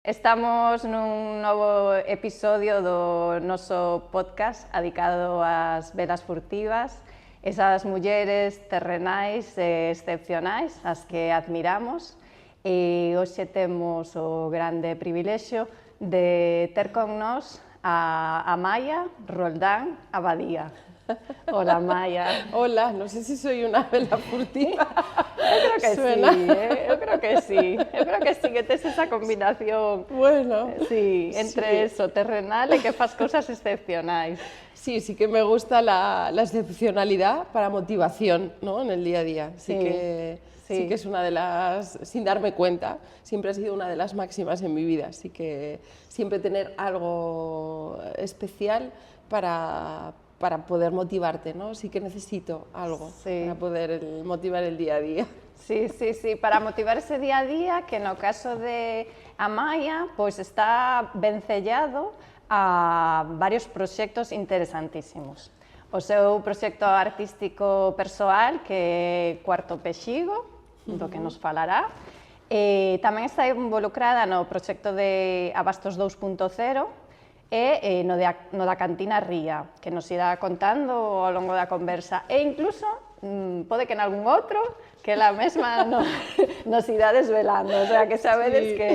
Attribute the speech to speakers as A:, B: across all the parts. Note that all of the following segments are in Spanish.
A: Estamos nun novo episodio do noso podcast dedicado ás velas furtivas, esas mulleres terrenais e excepcionais, as que admiramos, e hoxe temos o grande privilexio de ter con nós a Amaia Roldán Abadía. Hola, Amaia.
B: Hola, no sé si soy una vela furtiva.
A: Eu creo que
B: Suena.
A: sí, eu creo que sí. Eu creo que sí, que tes esa combinación.
B: Bueno,
A: Sí, entre
B: sí.
A: eso, terrenal e que fas cousas excepcionais.
B: Sí que me gusta la excepcionalidad para motivación, ¿no? En el día a día.
A: Sí,
B: Sí que es una de las, sin darme cuenta, siempre ha sido una de las máximas en mi vida. Así que siempre tener algo especial para poder motivarte, ¿no? Sí que necesito algo para poder motivar el día a día.
A: Sí, para motivar ese día a día, que no caso de Amaia, pois está vencellado a varios proxectos interesantísimos. O seu proxecto artístico persoal, que é Cuarto Pexigo, do que nos falará, e tamén está involucrada no proxecto de Abastos 2.0, e no da Cantina Ría, que nos irá contando ao longo da conversa, e incluso pode que en algún outro que ela mesma nos irá desvelando, o sea, que sabedes que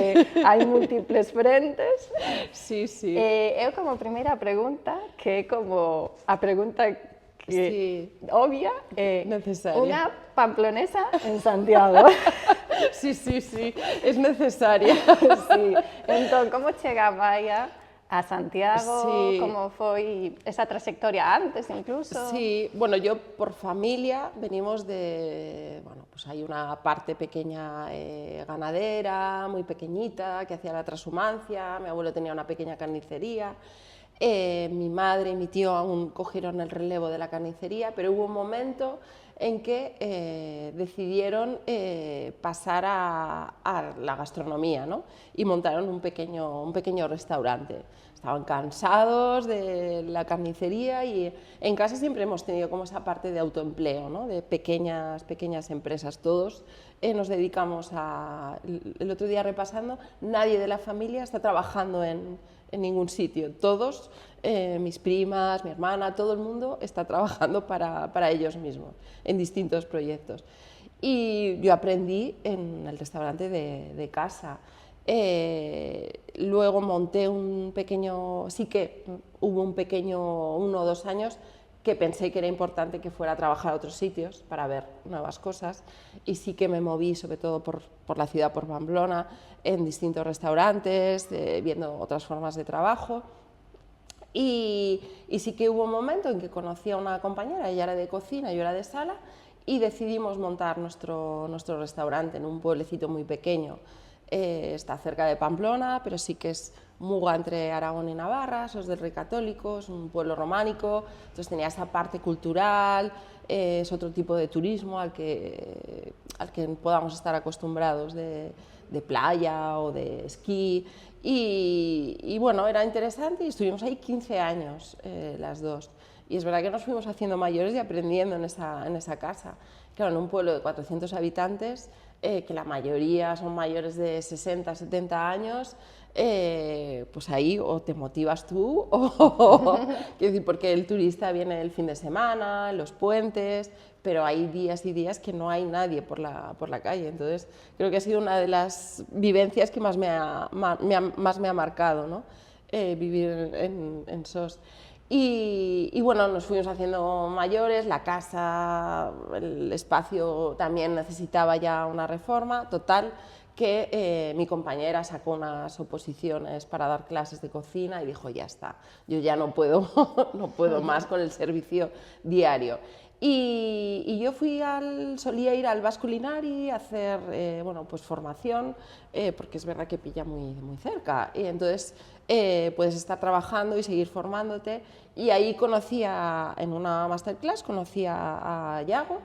A: hai múltiples frentes.
B: Sí.
A: Eu como primeira pregunta, que é como a pregunta que obvia,
B: necesaria.
A: Unha pamplonesa en Santiago.
B: Sí, es necesaria.
A: Sí. Entón, como chega Amaia a Santiago?
B: Sí.
A: Como foi esa trayectoria antes incluso?
B: Sí, bueno, yo por familia venimos de, bueno, pues hay una parte pequeña ganadera, muy pequeñita, que hacía la trashumancia, mi abuelo tenía una pequeña carnicería, mi madre y mi tío aún cogieron el relevo de la carnicería, pero hubo un momento en que decidieron pasar a la gastronomía, ¿no? Y montaron un pequeño restaurante. Estaban cansados de la carnicería y en casa siempre hemos tenido como esa parte de autoempleo, ¿no? De pequeñas empresas. Todos nos dedicamos a... El otro día repasando, nadie de la familia está trabajando en ningún sitio. Todos, mis primas, mi hermana, todo el mundo está trabajando para ellos mismos en distintos proyectos. Y yo aprendí en el restaurante de casa. Luego monté sí que hubo un pequeño 1 o 2 años que pensé que era importante que fuera a trabajar a otros sitios para ver nuevas cosas, y sí que me moví sobre todo por la ciudad, por Pamplona, en distintos restaurantes, viendo otras formas de trabajo. Y sí que hubo un momento en que conocí a una compañera, ella era de cocina, yo era de sala, y decidimos montar nuestro restaurante en un pueblecito muy pequeño. Está cerca de Pamplona, pero sí que es Muga, entre Aragón y Navarra, sos del Rey Católico, es un pueblo románico, entonces tenía esa parte cultural, es otro tipo de turismo al que podamos estar acostumbrados, de playa o de esquí, y bueno, era interesante, y estuvimos ahí 15 años las dos. Y es verdad que nos fuimos haciendo mayores y aprendiendo en esa casa. Claro, en un pueblo de 400 habitantes, que la mayoría son mayores de 60, 70 años, pues ahí o te motivas tú, quiero decir, porque el turista viene el fin de semana, los puentes, pero hay días y días que no hay nadie por la calle. Entonces, creo que ha sido una de las vivencias que más me ha marcado, ¿no? Vivir en SOS. Y bueno, nos fuimos haciendo mayores, la casa, el espacio también necesitaba ya una reforma. Total, que mi compañera sacó unas oposiciones para dar clases de cocina y dijo, ya está, yo ya no puedo más con el servicio diario. Y yo solía ir al Basque Culinari a hacer bueno, pues formación, porque es verdad que pilla muy cerca, y entonces puedes estar trabajando y seguir formándote. Y ahí en una masterclass conocí a Yago,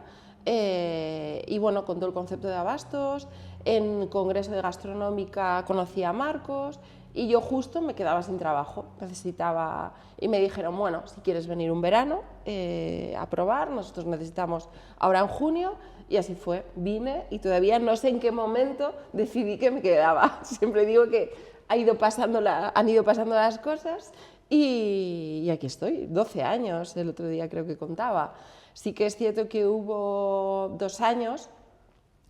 B: y bueno, con todo el concepto de abastos. En Congreso de Gastronómica conocí a Marcos, y yo justo me quedaba sin trabajo, necesitaba, y me dijeron, bueno, si quieres venir un verano a probar, nosotros necesitamos ahora en junio, y así fue, vine y todavía no sé en qué momento decidí que me quedaba. Siempre digo que han ido pasando las cosas y aquí estoy, 12 años, el otro día creo que contaba. Sí que es cierto que hubo 2 años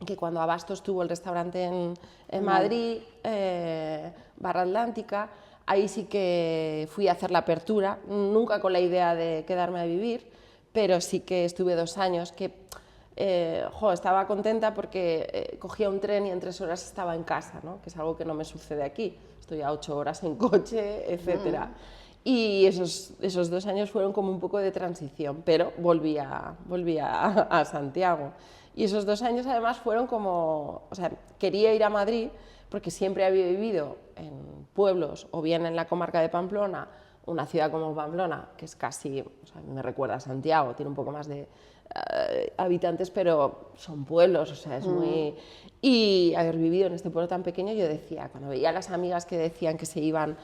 B: que cuando Abastos tuvo el restaurante en Madrid, Barra Atlántica, ahí sí que fui a hacer la apertura, nunca con la idea de quedarme a vivir, pero sí que estuve 2 años que estaba contenta porque cogía un tren y en 3 horas estaba en casa, ¿no? Que es algo que no me sucede aquí, estoy a 8 horas en coche, etc. Y esos 2 años fueron como un poco de transición, pero volví a Santiago. Y esos 2 años además fueron como, o sea, quería ir a Madrid porque siempre había vivido en pueblos o bien en la comarca de Pamplona, una ciudad como Pamplona, que es casi, o sea, me recuerda a Santiago, tiene un poco más de habitantes, pero son pueblos, o sea, es muy... Y haber vivido en este pueblo tan pequeño, yo decía, cuando veía a las amigas que decían que estaban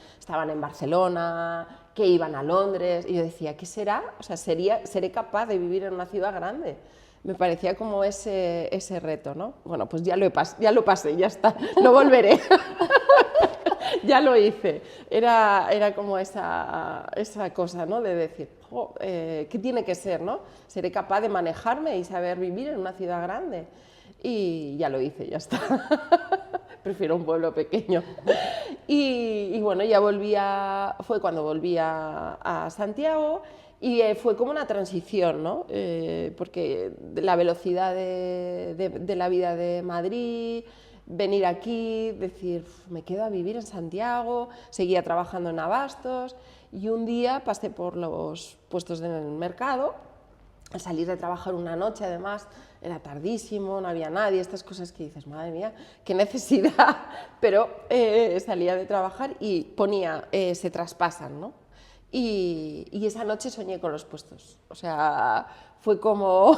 B: en Barcelona, que iban a Londres, y yo decía, ¿qué será? O sea, ¿seré capaz de vivir en una ciudad grande? Me parecía como ese reto, ¿no? Bueno, pues ya lo pasé, ya está, no volveré. Ya lo hice. Era como esa cosa, ¿no? De decir, ¿qué tiene que ser, no? Seré capaz de manejarme y saber vivir en una ciudad grande. Y ya lo hice, ya está. Prefiero un pueblo pequeño. Y bueno, fue cuando volví a Santiago. Y fue como una transición, ¿no? Porque la velocidad de la vida de Madrid, venir aquí, decir, me quedo a vivir en Santiago, seguía trabajando en Abastos, y un día pasé por los puestos del mercado, al salir de trabajar una noche, además, era tardísimo, no había nadie, estas cosas que dices, madre mía, qué necesidad, pero salía de trabajar y ponía, se traspasan, ¿no? Y esa noche soñé con los puestos, o sea, fue como...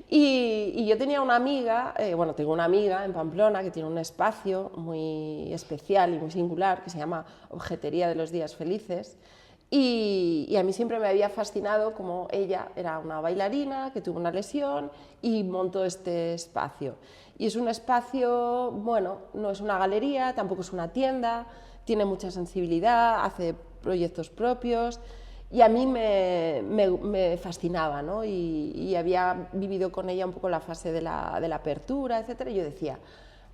B: y yo tenía una amiga, tengo una amiga en Pamplona que tiene un espacio muy especial y muy singular que se llama Objetería de los Días Felices, y a mí siempre me había fascinado como ella era una bailarina que tuvo una lesión y montó este espacio. Y es un espacio, bueno, no es una galería, tampoco es una tienda, tiene mucha sensibilidad, hace proyectos propios y a mí me fascinaba, ¿no? Y había vivido con ella un poco la fase de la apertura, etc. Y yo decía,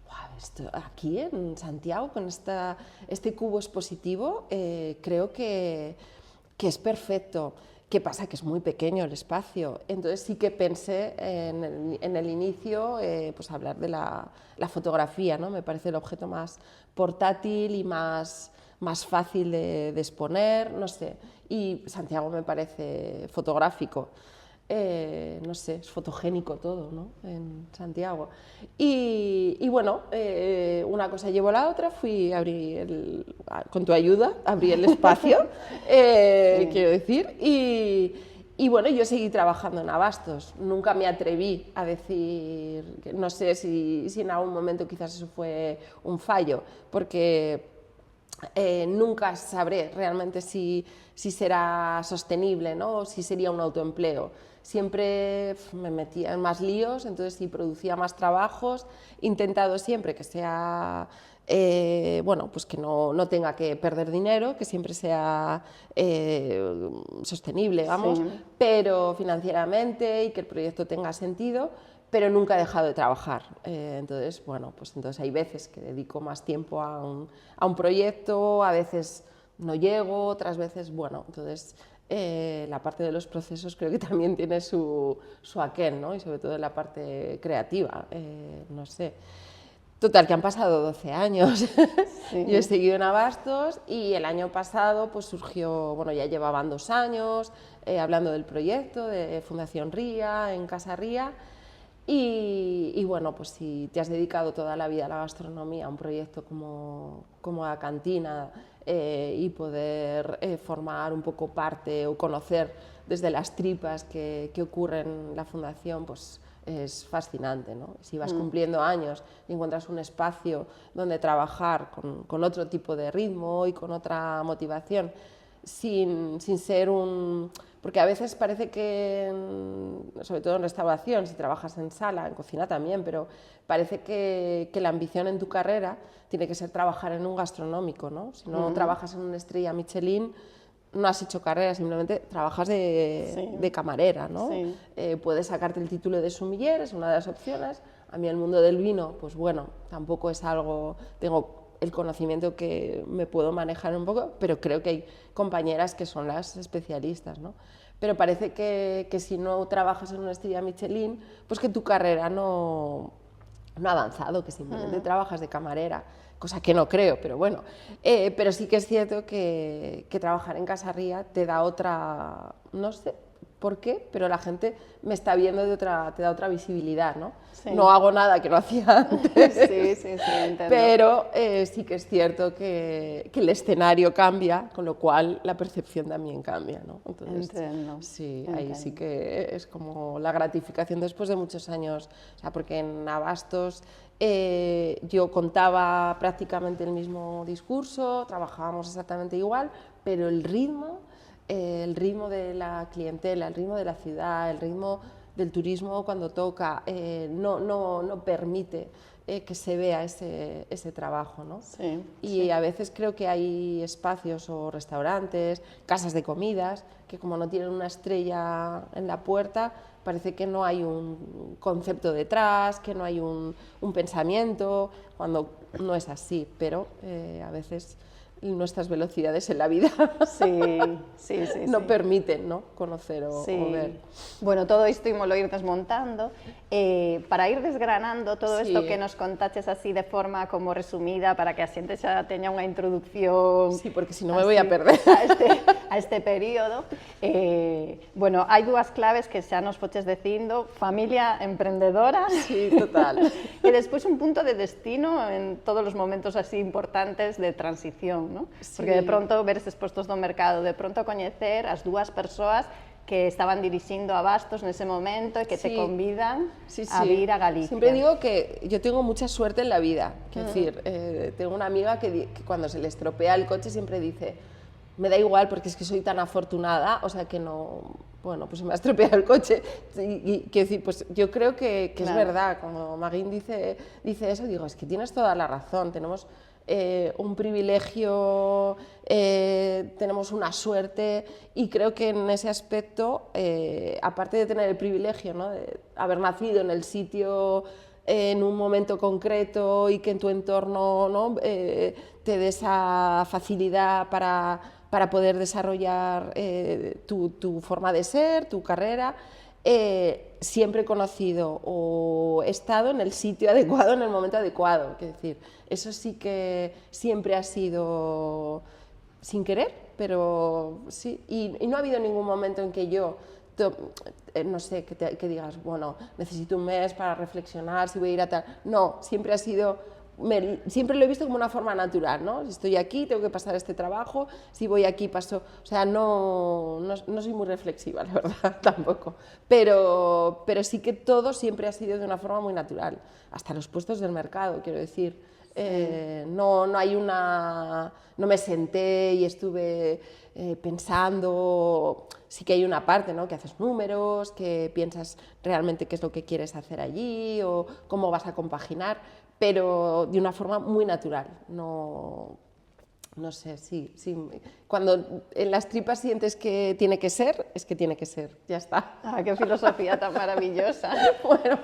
B: wow, aquí en Santiago, con este cubo expositivo, creo que es perfecto. ¿Qué pasa? Que es muy pequeño el espacio. Entonces sí que pensé en el inicio pues hablar de la fotografía, ¿no? Me parece el objeto más portátil y más fácil de exponer, no sé. Y Santiago me parece fotográfico. No sé, es fotogénico todo, ¿no? En Santiago. Y bueno, una cosa llevó a la otra, con tu ayuda, abrí el espacio, sí. Quiero decir, y bueno, yo seguí trabajando en Abastos, nunca me atreví a decir, no sé si en algún momento quizás eso fue un fallo, porque nunca sabré realmente si será sostenible, ¿no? O si sería un autoempleo. Siempre me metía en más líos, entonces si producía más trabajos, he intentado siempre que sea, bueno, pues que no tenga que perder dinero, que siempre sea sostenible, vamos, sí. Pero financieramente y que el proyecto tenga sentido, pero nunca he dejado de trabajar. Entonces, bueno, pues entonces hay veces que dedico más tiempo a un proyecto, a veces no llego, otras veces, bueno, entonces la parte de los procesos creo que también tiene su aquel, ¿no? Y sobre todo en la parte creativa, no sé. Total, que han pasado 12 años. Sí. Yo he seguido en Abastos y el año pasado pues surgió, bueno, ya llevaban 2 años hablando del proyecto de Fundación Ría, en Casa Ría. Y bueno, pues si te has dedicado toda la vida a la gastronomía, a un proyecto como la cantina y poder formar un poco parte o conocer desde las tripas que ocurren en la fundación, pues es fascinante, ¿no? Si vas cumpliendo años y encuentras un espacio donde trabajar con otro tipo de ritmo y con otra motivación, sin ser un... Porque a veces parece que, sobre todo en restauración, si trabajas en sala, en cocina también, pero parece que la ambición en tu carrera tiene que ser trabajar en un gastronómico, ¿no? Si no trabajas en una estrella Michelin, no has hecho carrera, simplemente trabajas de camarera, ¿no?
A: Sí.
B: Puedes sacarte el título de sommelier, es una de las opciones. A mí el mundo del vino, pues bueno, tampoco es algo... Tengo el conocimiento que me puedo manejar un poco, pero creo que hay compañeras que son las especialistas, ¿no? Pero parece que si no trabajas en una estrella Michelin, pues que tu carrera no ha avanzado, que simplemente trabajas de camarera, cosa que no creo, pero bueno. Pero sí que es cierto que trabajar en Casa Ría te da otra, no sé por qué, pero la gente me está viendo te da otra visibilidad, ¿no?
A: Sí.
B: No hago nada que no hacía antes,
A: Sí, entiendo.
B: pero sí que es cierto que el escenario cambia, con lo cual la percepción también cambia, ¿no? Entonces,
A: Entiendo.
B: sí,
A: Entiendo.
B: ahí sí que es como la gratificación después de muchos años, o sea, porque en Abastos yo contaba prácticamente el mismo discurso, trabajábamos exactamente igual, pero el ritmo de la clientela, el ritmo de la ciudad, el ritmo del turismo cuando toca, no permite que se vea ese trabajo, ¿no?
A: Sí,
B: Y a veces creo que hay espacios o restaurantes, casas de comidas, que como no tienen una estrella en la puerta, parece que no hay un concepto detrás, que no hay un pensamiento, cuando no es así, pero a veces nuestras velocidades en la vida
A: sí,
B: no permiten, ¿no? Conocer o ver.
A: Bueno, todo isto ímolo ir desmontando. Para ir desgranando todo isto que nos contaches así de forma como resumida, para que a xente xa teña unha introducción...
B: Sí, porque si no me voy a perder.
A: A este período. Bueno, hai dúas claves que xa nos foches dicindo: familia emprendedora.
B: Sí, total.
A: E despois un punto de destino en todos os momentos así importantes de transición, ¿no?
B: Sí.
A: Porque de pronto ver eses postos do mercado, de pronto coñecer as dúas persoas que estaban dirixindo Abastos nese momento e que te convidan a vir a Galicia.
B: Siempre digo que yo tengo mucha suerte en la vida. Quiero decir, tengo una amiga que cuando se le estropea el coche siempre dice: me da igual porque es que soy tan afortunada, o sea que no... Bueno, pues se me ha estropeado el coche. Y quiero decir, pues yo creo que es verdad. Cuando Magín dice eso, digo, es que tienes toda la razón. Tenemos un privilegio, tenemos una suerte, y creo que en ese aspecto, aparte de tener el privilegio, ¿no?, de haber nacido en el sitio en un momento concreto y que en tu entorno, ¿no?, te dé esa facilidad para poder desarrollar tu forma de ser, tu carrera, siempre he conocido o he estado en el sitio adecuado en el momento adecuado. Es decir, eso sí que siempre ha sido sin querer, pero sí. Y no ha habido ningún momento en que yo, no sé, que digas, bueno, necesito un mes para reflexionar si voy a ir a tal. No, siempre ha sido... siempre lo he visto como una forma natural, ¿no? Si estoy aquí, tengo que pasar este trabajo, si voy aquí, paso... O sea, no soy muy reflexiva, la verdad, tampoco. Pero sí que todo siempre ha sido de una forma muy natural, hasta los puestos del mercado, quiero decir. No hay una... No me senté y estuve pensando... Sí que hay una parte, ¿no?, que haces números, que piensas realmente qué es lo que quieres hacer allí o cómo vas a compaginar, pero de una forma muy natural. No sé, sí. Cuando en las tripas sientes que tiene que ser, es que tiene que ser, ya está.
A: Ah, qué filosofía tan maravillosa.
B: Bueno,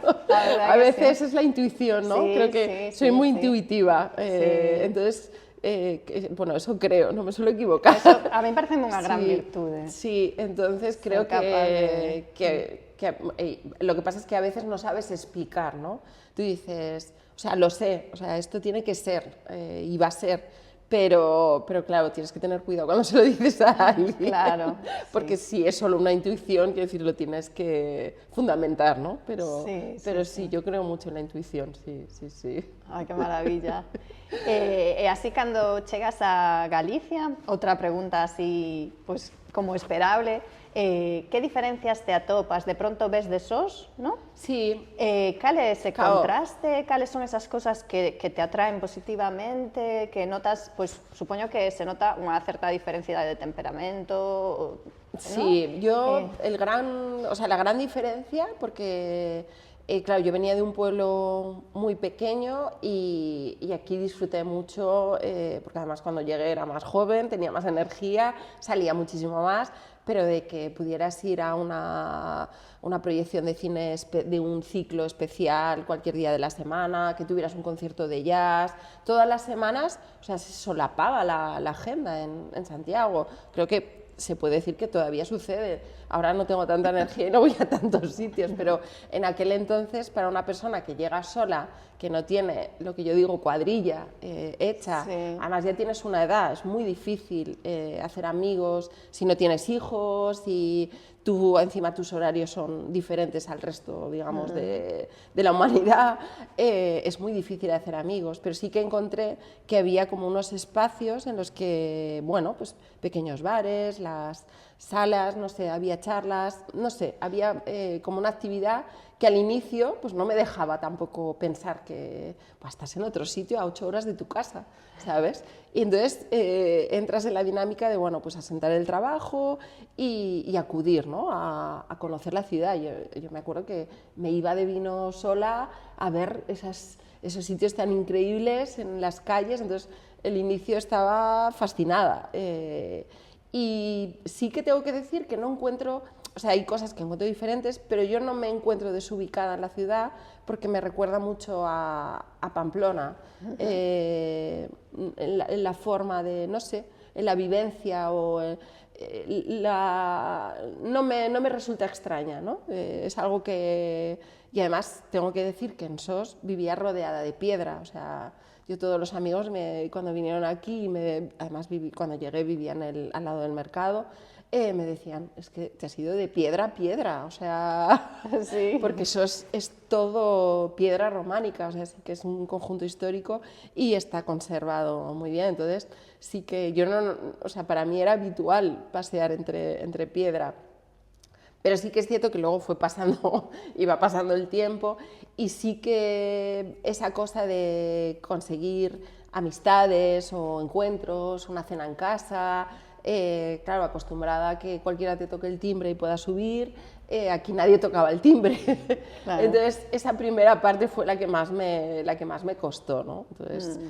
B: a veces es la intuición, ¿no?
A: Sí,
B: creo que soy muy intuitiva, entonces... bueno, eso creo, no me suelo equivocar.
A: Eso a mí me parece unha gran virtude.
B: Sí, entonces creo que lo que pasa es que a veces no sabes explicar, ¿no? Tú dices, o sea, lo sé, o sea, esto tiene que ser y va a ser, pero claro, tienes que tener cuidado cuando se lo dices a alguien.
A: Claro.
B: Porque si es solo una intuición, quiero decir, lo tienes que fundamentar, ¿no? Pero sí, yo creo mucho en la intuición, sí.
A: Ai, que maravilla. E así, cando chegas a Galicia, outra pregunta así, pues, como esperable. Que diferencias te atopas? De pronto ves de sos, ¿no?
B: Sí.
A: Cal é ese
B: Claro.
A: contraste? Cales son esas cosas que te atraen positivamente? Que notas, pues supoño que se nota unha certa diferencia de temperamento, ¿no?
B: Sí, yo la gran diferencia, porque claro, yo venía de un pueblo muy pequeño y aquí disfruté mucho, porque además cuando llegué era más joven, tenía más energía, salía muchísimo más, pero de que pudieras ir a una proyección de cine de un ciclo especial cualquier día de la semana, que tuvieras un concierto de jazz, todas las semanas, o sea, se solapaba la agenda en Santiago. Creo que se puede decir que todavía sucede. Ahora no tengo tanta energía y no voy a tantos sitios, pero en aquel entonces, para una persona que llega sola, que no tiene, lo que yo digo, cuadrilla hecha,
A: sí.
B: además ya tienes una edad, es muy difícil hacer amigos si no tienes hijos y tú, encima tus horarios son diferentes al resto, digamos, de la humanidad, es muy difícil hacer amigos, pero sí que encontré que había como unos espacios en los que, bueno, pues pequeños bares, las salas, no sé, había charlas, no sé, había como una actividad que al inicio pues no me dejaba tampoco pensar que pues, estás en otro sitio a 8 horas de tu casa, ¿sabes? Y entonces entras en la dinámica de, bueno, pues asentar el trabajo y acudir, ¿no? a conocer la ciudad. Yo me acuerdo que me iba de vino sola a ver esos sitios tan increíbles en las calles, entonces el inicio estaba fascinada. Y sí que tengo que decir que no encuentro, o sea, hay cosas que encuentro diferentes, pero yo no me encuentro desubicada en la ciudad porque me recuerda mucho a Pamplona, en la forma de, no sé, en la vivencia o no me resulta extraña, ¿no? Es algo que... Y además tengo que decir que en Sos vivía rodeada de piedra, o sea... Yo todos los amigos cuando vinieron aquí, además cuando llegué vivían al lado del mercado, me decían, es que te has ido de piedra a piedra, o sea,
A: sí.
B: porque eso es todo piedra románica, o sea, sí que es un conjunto histórico y está conservado muy bien, entonces sí que yo o sea, para mí era habitual pasear entre piedra. Pero sí que es cierto que luego iba pasando el tiempo y sí que esa cosa de conseguir amistades o encuentros, una cena en casa, claro, acostumbrada a que cualquiera te toque el timbre y pueda subir, aquí nadie tocaba el timbre. Claro. Entonces, esa primera parte fue la que más me costó, ¿no? Entonces,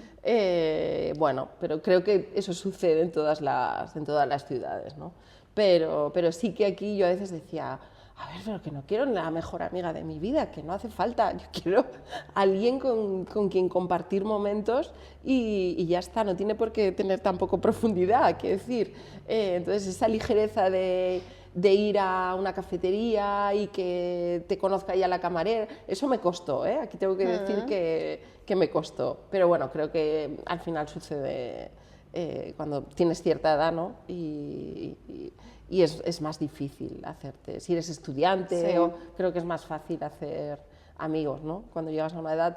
B: bueno, pero creo que eso sucede en todas las ciudades, ¿no? Pero sí que aquí yo a veces decía, a ver, pero que no quiero la mejor amiga de mi vida, que no hace falta, yo quiero alguien con quien compartir momentos y ya está, no tiene por qué tener tampoco profundidad, quiero decir. Entonces esa ligereza de ir a una cafetería y que te conozca ya la camarera, eso me costó, ¿eh? Aquí tengo que decir que me costó, pero bueno, creo que al final sucede cuando tienes cierta edad, ¿no? Y es más difícil hacerte, si eres estudiante,
A: sí.
B: Creo que es más fácil hacer amigos, ¿no? Cuando llegas a una edad,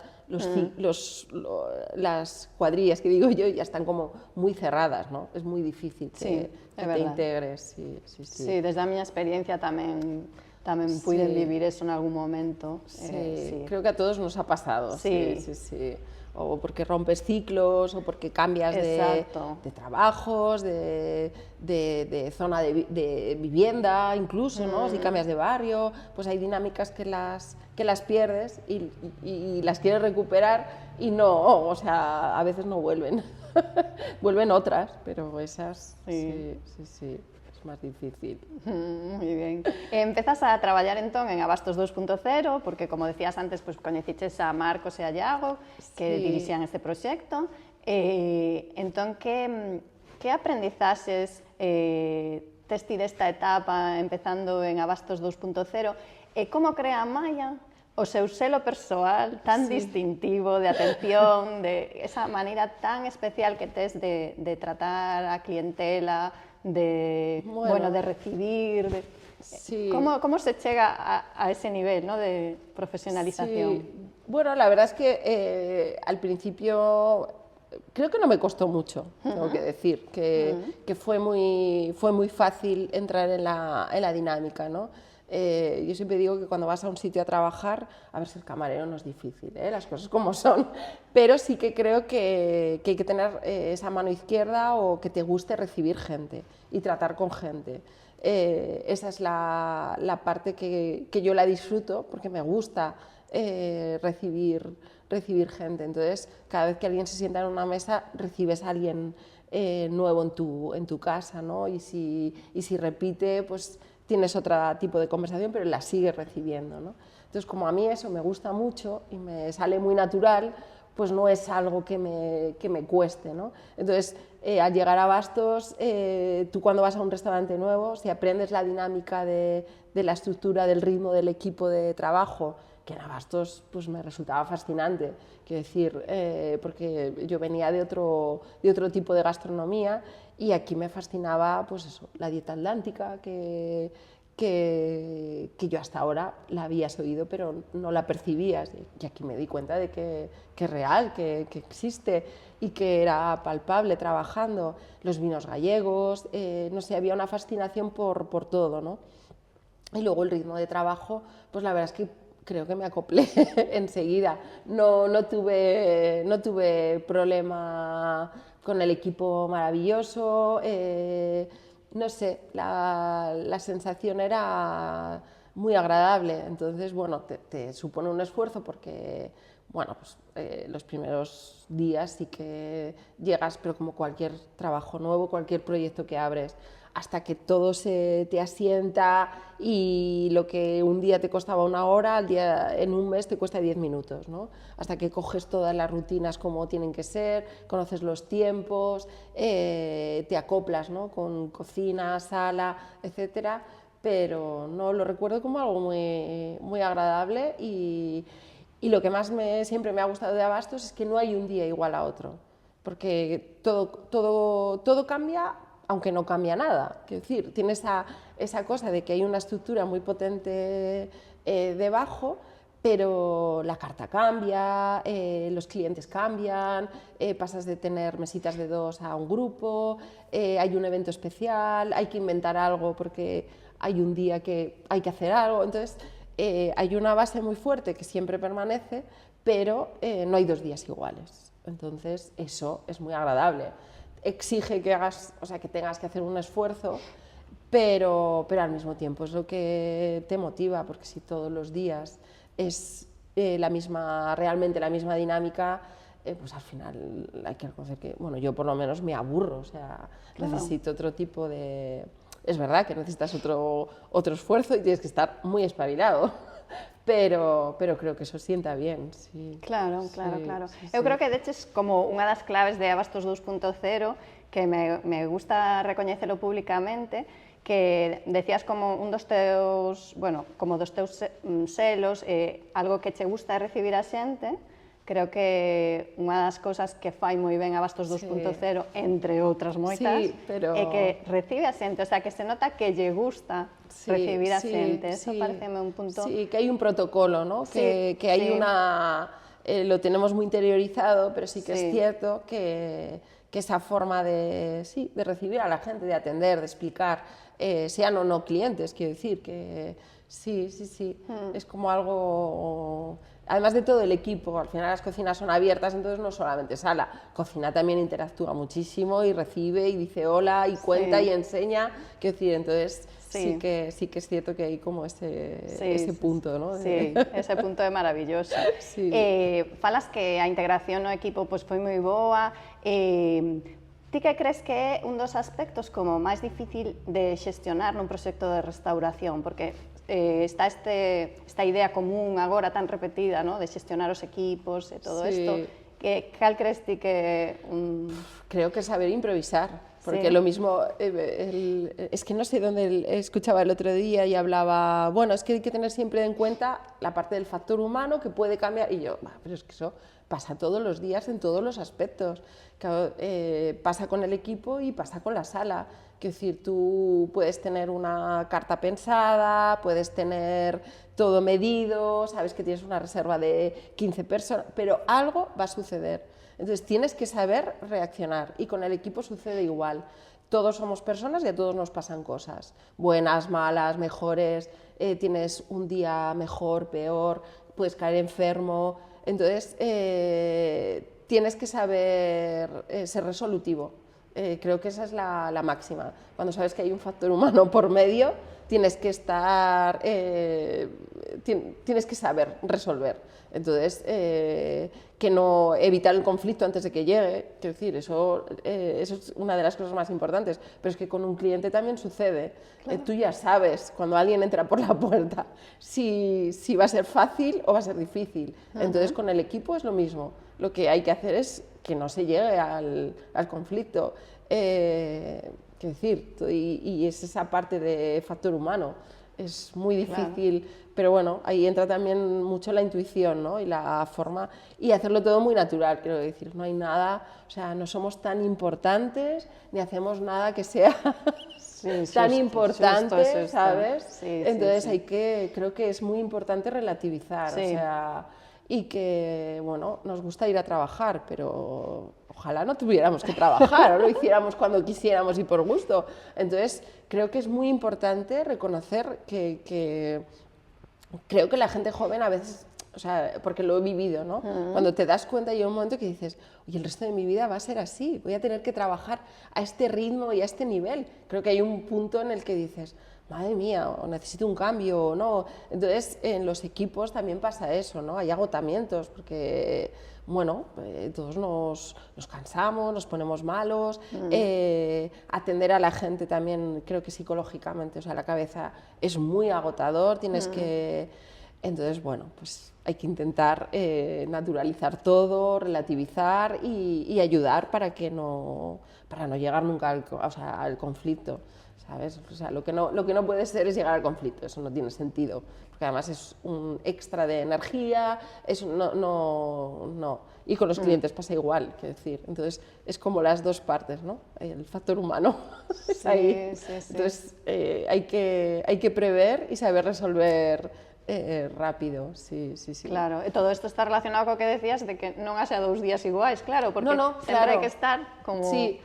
B: las cuadrillas que digo yo ya están como muy cerradas, ¿no? Es muy difícil que te integres.
A: Sí, desde a miña experiencia tamén puiden vivir eso en algún momento.
B: Sí, creo que a todos nos ha pasado. Sí. O porque rompes ciclos, o porque cambias de trabajos, de zona de vivienda, incluso, ¿no? Si cambias de barrio, pues hay dinámicas que las pierdes y las quieres recuperar y no, o sea, a veces no vuelven. Vuelven otras, pero esas sí. Es más difícil.
A: Muy bien. Empezas a traballar entón en Abastos 2.0 porque, como decías antes, pues, coñeciches a Marcos e a Iago que dirixían este proxecto. Entón, que aprendizaxes tes ti desta etapa empezando en Abastos 2.0 e como crea a Maia o seu selo persoal tan distintivo de atención, de esa maneira tan especial que tes de tratar a clientela, de recibir. ¿Cómo se chega a ese nivel, ¿no? De profesionalización?
B: Sí. Bueno, la verdad es que al principio creo que no me costó mucho, tengo que decir, que fue muy fácil entrar en la dinámica, ¿no? Yo siempre digo que cuando vas a un sitio a trabajar, a ver, si el camarero no es difícil, las cosas como son, pero sí que creo que hay que tener esa mano izquierda o que te guste recibir gente y tratar con gente. Esa es la parte que yo la disfruto porque me gusta recibir gente. Entonces, cada vez que alguien se sienta en una mesa, recibes a alguien nuevo en tu casa, ¿no? Y si repite, pues tienes otro tipo de conversación, pero la sigues recibiendo, ¿no? Entonces, como a mí eso me gusta mucho y me sale muy natural, pues no es algo que me cueste, ¿no? Entonces, al llegar a Bastos, tú cuando vas a un restaurante nuevo, si aprendes la dinámica de la estructura, del ritmo del equipo de trabajo, que en Bastos pues me resultaba fascinante, quiero decir, porque yo venía de otro tipo de gastronomía y aquí me fascinaba pues eso, la dieta atlántica, que yo hasta ahora la habías oído pero no la percibías, y aquí me di cuenta de que es real, que existe y que era palpable trabajando, los vinos gallegos, no sé, había una fascinación por todo, ¿no? Y luego el ritmo de trabajo, pues la verdad es que creo que me acoplé enseguida, no tuve problema con el equipo maravilloso, no sé, la sensación era muy agradable, entonces, bueno, te supone un esfuerzo porque, bueno, pues los primeros días sí que llegas, pero como cualquier trabajo nuevo, cualquier proyecto que abres, hasta que todo se te asienta y lo que un día te costaba 1 hora, en un mes te cuesta 10 minutos, ¿no? Hasta que coges todas las rutinas como tienen que ser, conoces los tiempos, te acoplas, ¿no? Con cocina, sala, etcétera, pero no lo recuerdo como algo muy agradable y lo que más siempre me ha gustado de Abastos es que no hay un día igual a otro, porque todo cambia aunque no cambia nada. Quiero decir, tiene esa cosa de que hay una estructura muy potente debajo, pero la carta cambia, los clientes cambian, pasas de tener mesitas de 2 a un grupo, hay un evento especial, hay que inventar algo porque hay un día que hay que hacer algo. Entonces, hay una base muy fuerte que siempre permanece, pero no hay 2 días iguales. Entonces, eso es muy agradable. Exige que hagas, o sea, que tengas que hacer un esfuerzo, pero al mismo tiempo es lo que te motiva, porque si todos los días es realmente la misma dinámica, pues al final hay que reconocer que, bueno, yo por lo menos me aburro, o sea, claro, necesito otro tipo de... Es verdad que necesitas otro esfuerzo y tienes que estar muy espabilado. Pero creo que eso sienta bien, sí.
A: Claro. Eu creo que, de hecho, es como unha das claves de Abastos 2.0 que me gusta recoñecelo públicamente, que decías como un dos teus, bueno, como dos teus selos, algo que che gusta recibir a xente. Creo que unha das cousas que fai moi ben Abastos 2.0, entre outras moitas, é que recibe a xente, o sea, que se nota que lle gusta recibir a xente. Eso pareceme un punto...
B: Sí, que hai un protocolo, ¿no? Que hai una... lo tenemos muy interiorizado, pero sí que es cierto que esa forma de recibir a la gente, de atender, de explicar, sean o no clientes, quiero decir, que sí, es como algo... Además de todo el equipo, al final las cocinas son abiertas, entonces no solamente sala, cocina también interactúa muchísimo y recibe y dice hola y cuenta y enseña, quiero decir, entonces sí que es cierto que hay como ese punto, ¿no?
A: Sí, ese punto é maravilloso. Falas que a integración no equipo pues, foi moi boa, ti que crees que é un dos aspectos como máis difícil de xestionar nun proxecto de restauración? Porque está esta idea común agora tan repetida, ¿no? De xestionar os equipos e todo isto. Cal crees ti que...
B: Creo que saber improvisar, porque lo mismo, es que no sé dónde escuchaba el otro día y hablaba, bueno, es que hay que tener siempre en cuenta la parte del factor humano que puede cambiar, y yo, pero es que eso pasa todos los días en todos los aspectos. Claro, pasa con el equipo y pasa con la sala. Quiero decir, tú puedes tener una carta pensada, puedes tener todo medido, sabes que tienes una reserva de 15 personas, pero algo va a suceder. Entonces tienes que saber reaccionar y con el equipo sucede igual. Todos somos personas y a todos nos pasan cosas, buenas, malas, mejores, tienes un día mejor, peor, puedes caer enfermo, entonces tienes que saber ser resolutivo. Creo que esa es la máxima. Cuando sabes que hay un factor humano por medio, tienes que estar, tienes que saber resolver. Entonces, que no evitar el conflicto antes de que llegue, quiero decir, eso es una de las cosas más importantes, pero es que con un cliente también sucede. Claro. Tú ya sabes, cuando alguien entra por la puerta, si va a ser fácil o va a ser difícil. Entonces, con el equipo es lo mismo. Lo que hay que hacer es que no se llegue al conflicto. Quiero decir, y es esa parte de factor humano. Es muy difícil, claro. Pero bueno, ahí entra también mucho la intuición, ¿no? Y la forma, y hacerlo todo muy natural, quiero decir, no hay nada, o sea, no somos tan importantes, ni hacemos nada que sea tan importante, ¿sabes? Sí, entonces creo que es muy importante relativizar, o sea, y que, bueno, nos gusta ir a trabajar, pero ojalá no tuviéramos que trabajar, o lo hiciéramos cuando quisiéramos y por gusto. Entonces, creo que es muy importante reconocer que creo que la gente joven a veces, o sea, porque lo he vivido, ¿no? Cuando te das cuenta llega un momento que dices, oye, el resto de mi vida va a ser así, voy a tener que trabajar a este ritmo y a este nivel. Creo que hay un punto en el que dices, madre mía, o necesito un cambio o no. Entonces, en los equipos también pasa eso, ¿no? Hay agotamientos, porque, bueno, todos nos cansamos, nos ponemos malos. Atender a la gente también, creo que psicológicamente, o sea, la cabeza es muy agotador, tienes que... Entonces, bueno, pues hay que intentar naturalizar todo, relativizar y ayudar para no llegar nunca al conflicto. ¿Sabes? O sea, lo que no puede ser es llegar al conflicto, eso no tiene sentido, porque además es un extra de energía, no. Y con los clientes pasa igual, quiero decir, entonces es como las dos partes, ¿no? El factor humano es ahí. Sí. Entonces hay que prever y saber resolver rápido, sí.
A: Claro, e todo isto está relacionado co que decías de que non haxa 2 días iguais, claro, porque sempre
B: claro.
A: hai que estar como...
B: Sí.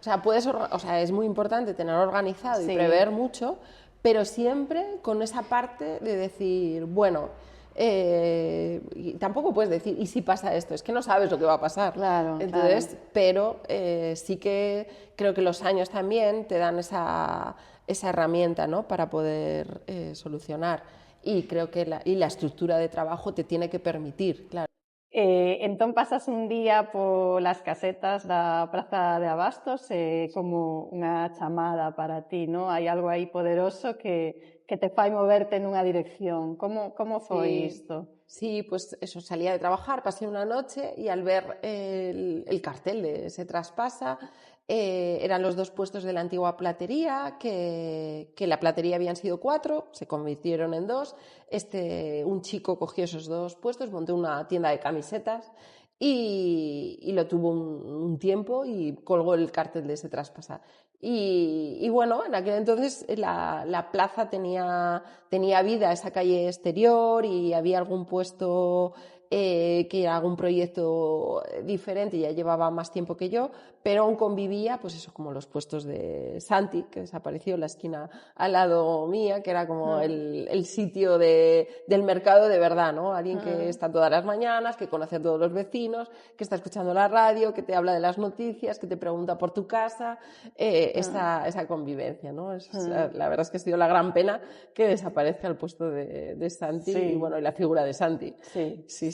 B: O sea, es muy importante tener organizado y prever mucho, pero siempre con esa parte de decir, bueno, y tampoco puedes decir, ¿y si pasa esto? Es que no sabes lo que va a pasar.
A: Claro,
B: entonces, pero sí que creo que los años también te dan esa herramienta, ¿no? Para poder solucionar. Y creo que la estructura de trabajo te tiene que permitir, claro.
A: Entón pasas un día polas casetas da Praza de Abastos como unha chamada para ti, non? Hai algo aí poderoso que te fai moverte nunha dirección. Como foi isto?
B: Sí, pues eso, salía de trabajar, pasé una noche y al ver el cartel de Se Traspasa, eran los 2 puestos de la antigua platería, que la platería habían sido 4, se convirtieron en 2. Un chico cogió esos 2 puestos, montó una tienda de camisetas y lo tuvo un tiempo y colgó el cartel de Se Traspasa. Y bueno, en aquel entonces la plaza tenía vida, esa calle exterior, y había algún puesto que era algún proyecto diferente, ya llevaba más tiempo que yo, pero aún convivía, pues eso, como los puestos de Santi, que desapareció en la esquina al lado mía, que era como el sitio del mercado de verdad, ¿no? Alguien que está todas las mañanas, que conoce a todos los vecinos, que está escuchando la radio, que te habla de las noticias, que te pregunta por tu casa, esa convivencia, ¿no? La verdad es que ha sido la gran pena que desaparezca el puesto de Santi y bueno, y la figura de Santi. Sí.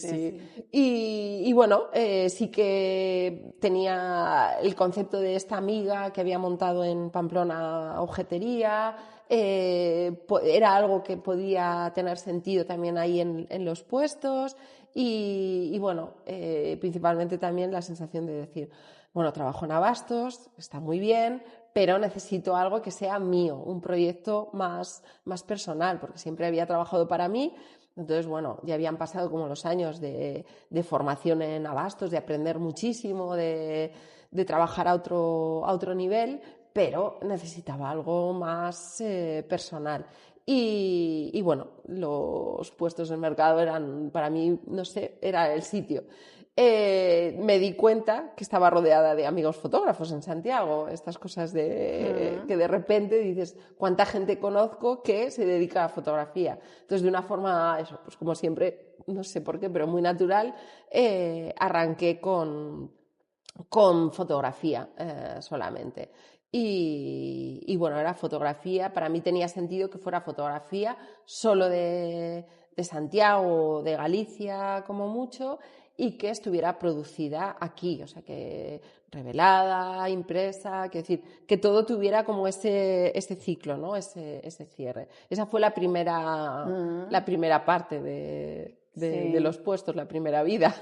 B: Y bueno, sí que tenía el concepto de esta amiga que había montado en Pamplona objetería, era algo que podía tener sentido también ahí en los puestos y bueno, principalmente también la sensación de decir, bueno, trabajo en Abastos, está muy bien, pero necesito algo que sea mío, un proyecto más personal, porque siempre había trabajado para mí Entonces, bueno, ya habían pasado como los años de formación en Abastos, de aprender muchísimo, de trabajar a otro nivel, pero necesitaba algo más personal. Y bueno, los puestos del mercado eran, para mí, no sé, era el sitio. Me di cuenta que estaba rodeada de amigos fotógrafos en Santiago, estas cosas que de repente dices, ¿cuánta gente conozco que se dedica a la fotografía? Entonces, de una forma, eso, pues como siempre, no sé por qué, pero muy natural, arranqué con fotografía solamente. Y bueno, era fotografía, para mí tenía sentido que fuera fotografía solo de Santiago, de Galicia como mucho, y que estuviera producida aquí, o sea, que revelada, impresa, quiero decir, que todo tuviera como ese ciclo, ¿no? Ese cierre. Esa fue la primera parte de los puestos, la primera vida.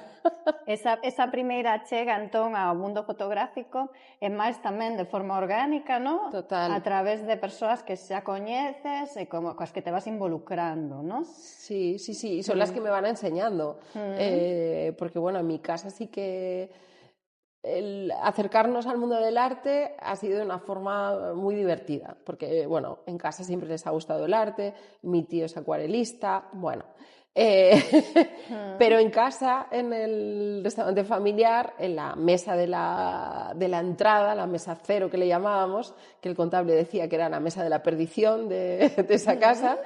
A: Esa primeira chega, entón, ao mundo fotográfico é máis tamén de forma orgánica, non?
B: Total.
A: A través de persoas que xa coñeces e como coas que te vas involucrando, non?
B: Sí, sí, sí, y son las que me van enseñando. Porque, bueno, en mi casa sí que el acercarnos al mundo del arte ha sido de una forma muy divertida, porque, bueno, en casa siempre les ha gustado el arte, mi tío es acuarelista, bueno. Pero en casa, en el restaurante familiar, en la mesa de la entrada, la mesa cero que le llamábamos, que el contable decía que era la mesa de la perdición de esa casa,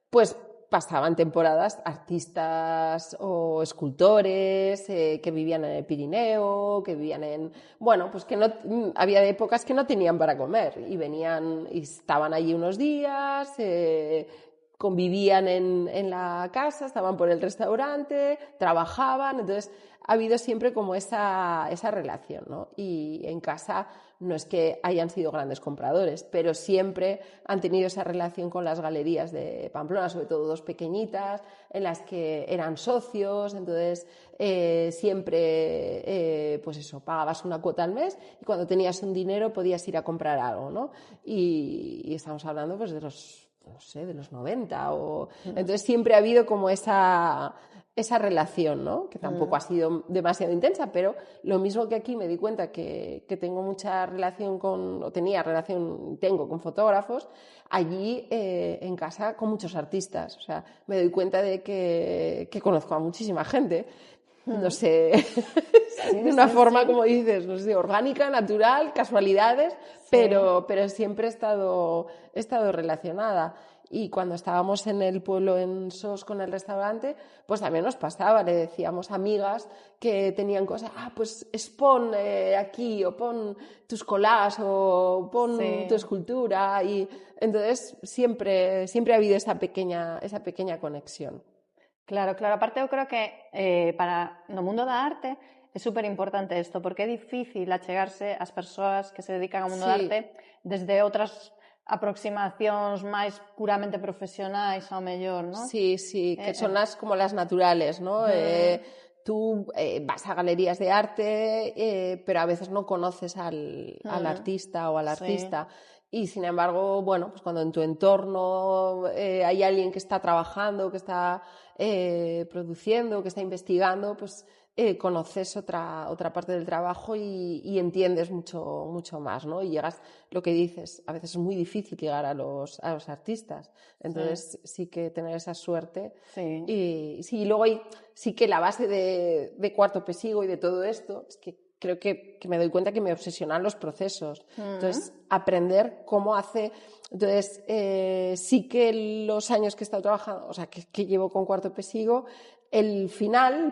B: pues pasaban temporadas artistas o escultores que vivían en el Pirineo, que vivían en... Bueno, pues que no había épocas que no tenían para comer y venían y estaban allí unos días, convivían en la casa, estaban por el restaurante, trabajaban, entonces ha habido siempre como esa relación, ¿no? Y en casa no es que hayan sido grandes compradores, pero siempre han tenido esa relación con las galerías de Pamplona, sobre todo dos pequeñitas, en las que eran socios, entonces siempre, pues eso, pagabas una cuota al mes y cuando tenías un dinero podías ir a comprar algo, ¿no? Y estamos hablando pues de los, no sé, de los 90 Entonces siempre ha habido como esa relación, ¿no? Que tampoco ha sido demasiado intensa, pero lo mismo que aquí me di cuenta que tengo mucha relación tengo con fotógrafos, allí en casa con muchos artistas, o sea, me doy cuenta de que conozco a muchísima gente, no sé, de una forma, como dices, no sé, orgánica, natural, casualidades, pero siempre he estado relacionada. Y cuando estábamos en el pueblo, en Sos, con el restaurante, pues también nos pasaba, le decíamos a amigas que tenían cosas, pues expon aquí, o pon tus collages, o pon tu escultura, y entonces siempre ha habido esa pequeña conexión.
A: Claro, claro. Aparte, eu creo que para no mundo da arte é super importante isto, porque é difícil achegarse ás persoas que se dedican ao mundo da arte desde outras aproximacións máis puramente profesionais ao mellor, ¿no?
B: Sí, sí, que son como las naturales, ¿no? Tú vas a galerías de arte, pero a veces no conoces al artista o al artista. Y sin embargo, bueno, pues cuando en tu entorno hay alguien que está trabajando, que está produciendo, que está investigando, pues conoces otra parte del trabajo y entiendes mucho más, ¿no? Y llegas, lo que dices, a veces es muy difícil llegar a los artistas. Entonces sí que tener esa suerte.
A: Sí.
B: Y sí, luego sí que la base de Cuarto Pesigo y de todo esto es que creo que me doy cuenta que me obsesionan los procesos. Entonces, aprender cómo hace... Entonces, sí que los años que he estado trabajando, o sea, que llevo con Cuarto Pesigo, el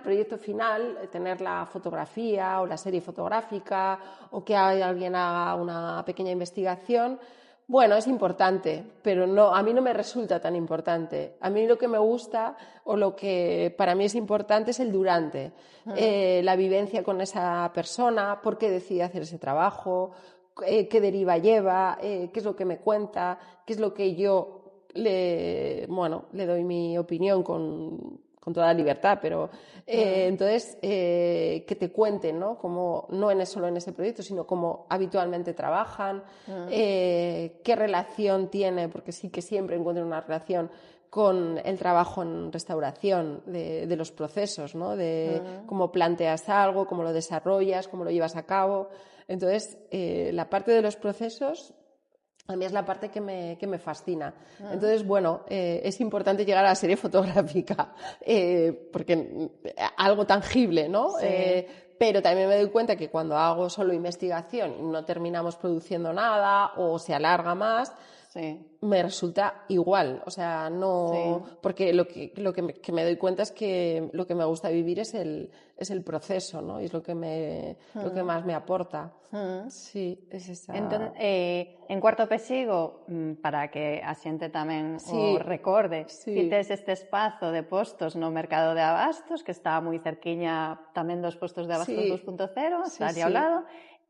B: proyecto final, tener la fotografía o la serie fotográfica o que alguien haga una pequeña investigación, bueno, es importante, pero no, a mí no me resulta tan importante. A mí lo que me gusta o lo que para mí es importante es el durante, la vivencia con esa persona, por qué decide hacer ese trabajo, qué deriva lleva, qué es lo que me cuenta, qué es lo que yo le doy mi opinión con toda libertad, pero entonces que te cuenten, ¿no? Como, no solo en ese proyecto, sino cómo habitualmente trabajan, qué relación tiene, porque sí que siempre encuentran una relación con el trabajo en restauración de los procesos, ¿no? De cómo planteas algo, cómo lo desarrollas, cómo lo llevas a cabo. Entonces, la parte de los procesos a mí es la parte que me fascina. Entonces, bueno, es importante llegar a la serie fotográfica, porque algo tangible, ¿no?
A: Sí.
B: Pero también me doy cuenta que cuando hago solo investigación y no terminamos produciendo nada o se alarga más,
A: sí.
B: me resulta igual, o sea, no,
A: Sí.
B: porque que me doy cuenta es que lo que me gusta vivir es el proceso, ¿no? Y es lo que más me aporta. Sí, es esa.
A: Entón, en cuarto pesigo, para que a xente tamén
B: Sí,
A: o recorde,
B: sí.
A: tes este espazo de postos no mercado de abastos, que está moi cerquiña tamén dos postos de abastos
B: Sí.
A: 2.0,
B: Sí,
A: está ali ao
B: sí.
A: lado,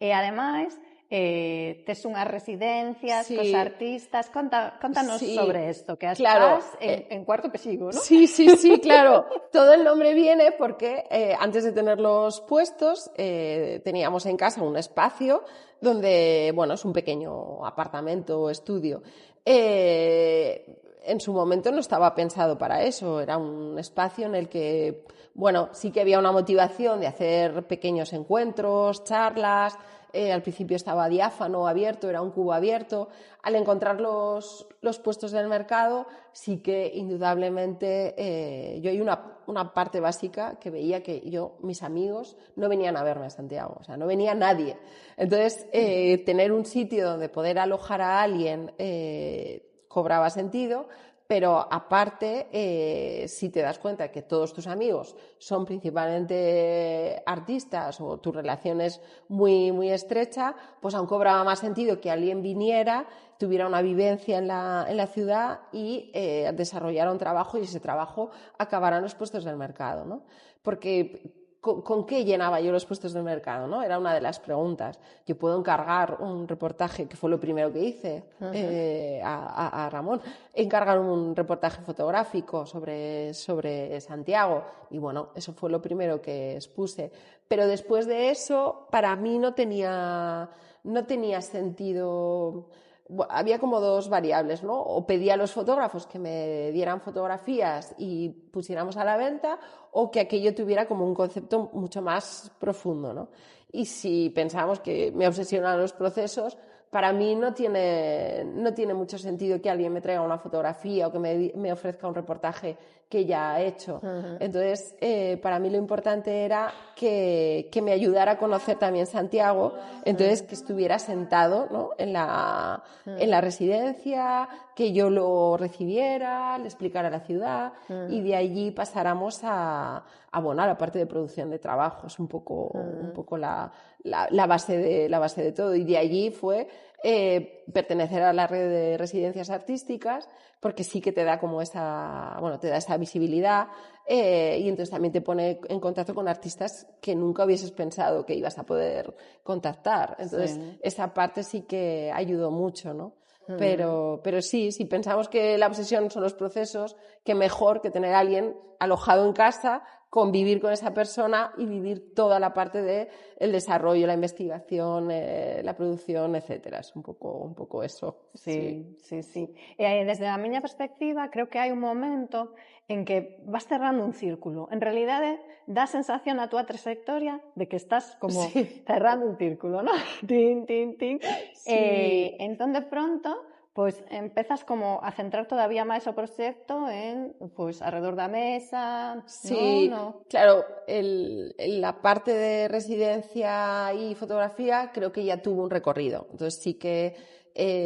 A: e ademais tes unhas residencias
B: Sí.
A: cos artistas. Contanos
B: Sí,
A: sobre esto, que
B: claro,
A: estás en cuarto pesigo, ¿no?
B: Sí, claro. Todo el nombre viene porque antes de tener los puestos teníamos en casa un espacio donde, bueno, es un pequeño apartamento o estudio. En su momento no estaba pensado para eso, era un espacio en el que, bueno, sí que había una motivación de hacer pequeños encuentros, charlas. Al principio estaba diáfano, abierto, era un cubo abierto. Al encontrar los puestos del mercado, sí que indudablemente yo hay una parte básica que veía que mis amigos no venían a verme a Santiago, o sea, no venía nadie. Entonces, tener un sitio donde poder alojar a alguien cobraba sentido. Pero aparte, si te das cuenta que todos tus amigos son principalmente artistas o tu relación es muy, muy estrecha, pues aún cobraba más sentido que alguien viniera, tuviera una vivencia en la ciudad y desarrollara un trabajo y ese trabajo acabara en los puestos del mercado, ¿no? Porque ¿con qué llenaba yo los puestos del mercado, ¿no? Era una de las preguntas. Yo puedo encargar un reportaje, que fue lo primero que hice a Ramón, encargar un reportaje fotográfico sobre Santiago y bueno, eso fue lo primero que expuse. Pero después de eso, para mí no tenía sentido. Había como dos variables, ¿no? O pedía a los fotógrafos que me dieran fotografías y pusiéramos a la venta, o que aquello tuviera como un concepto mucho más profundo, ¿no? Y si pensábamos que me obsesionan los procesos, para mí no tiene mucho sentido que alguien me traiga una fotografía o que me ofrezca un reportaje que ya ha hecho. Entonces, para mí lo importante era que me ayudara a conocer también Santiago, entonces que estuviera sentado, ¿no? en la residencia, que yo lo recibiera, le explicara la ciudad y de allí pasáramos a la parte de producción de trabajo. Es un poco la base de todo, y de allí fue pertenecer a la red de residencias artísticas, porque sí que te da como te da esa visibilidad y entonces también te pone en contacto con artistas que nunca hubieses pensado que ibas a poder contactar. Entonces esa parte sí que ayudó mucho, ¿no? Pero sí, si pensamos que la obsesión son los procesos, qué mejor que tener a alguien alojado en casa, convivir con esa persona y vivir toda la parte de el desarrollo, la investigación, la producción, etcétera. Es un poco eso.
A: Sí. Desde a miña perspectiva, creo que hai un momento en que vas cerrando un círculo. En realidade, dá a sensación a túa trayectoria de que estás como cerrando un círculo, ¿no? Tin, tin, tin.
B: Sí.
A: Entón, de pronto, pois empezas como a centrar todavía máis o proxecto en, pois, arredor da mesa,
B: Sí,
A: ¿no?
B: claro, la parte de residencia y fotografía creo que ya tuvo un recorrido. Entonces sí que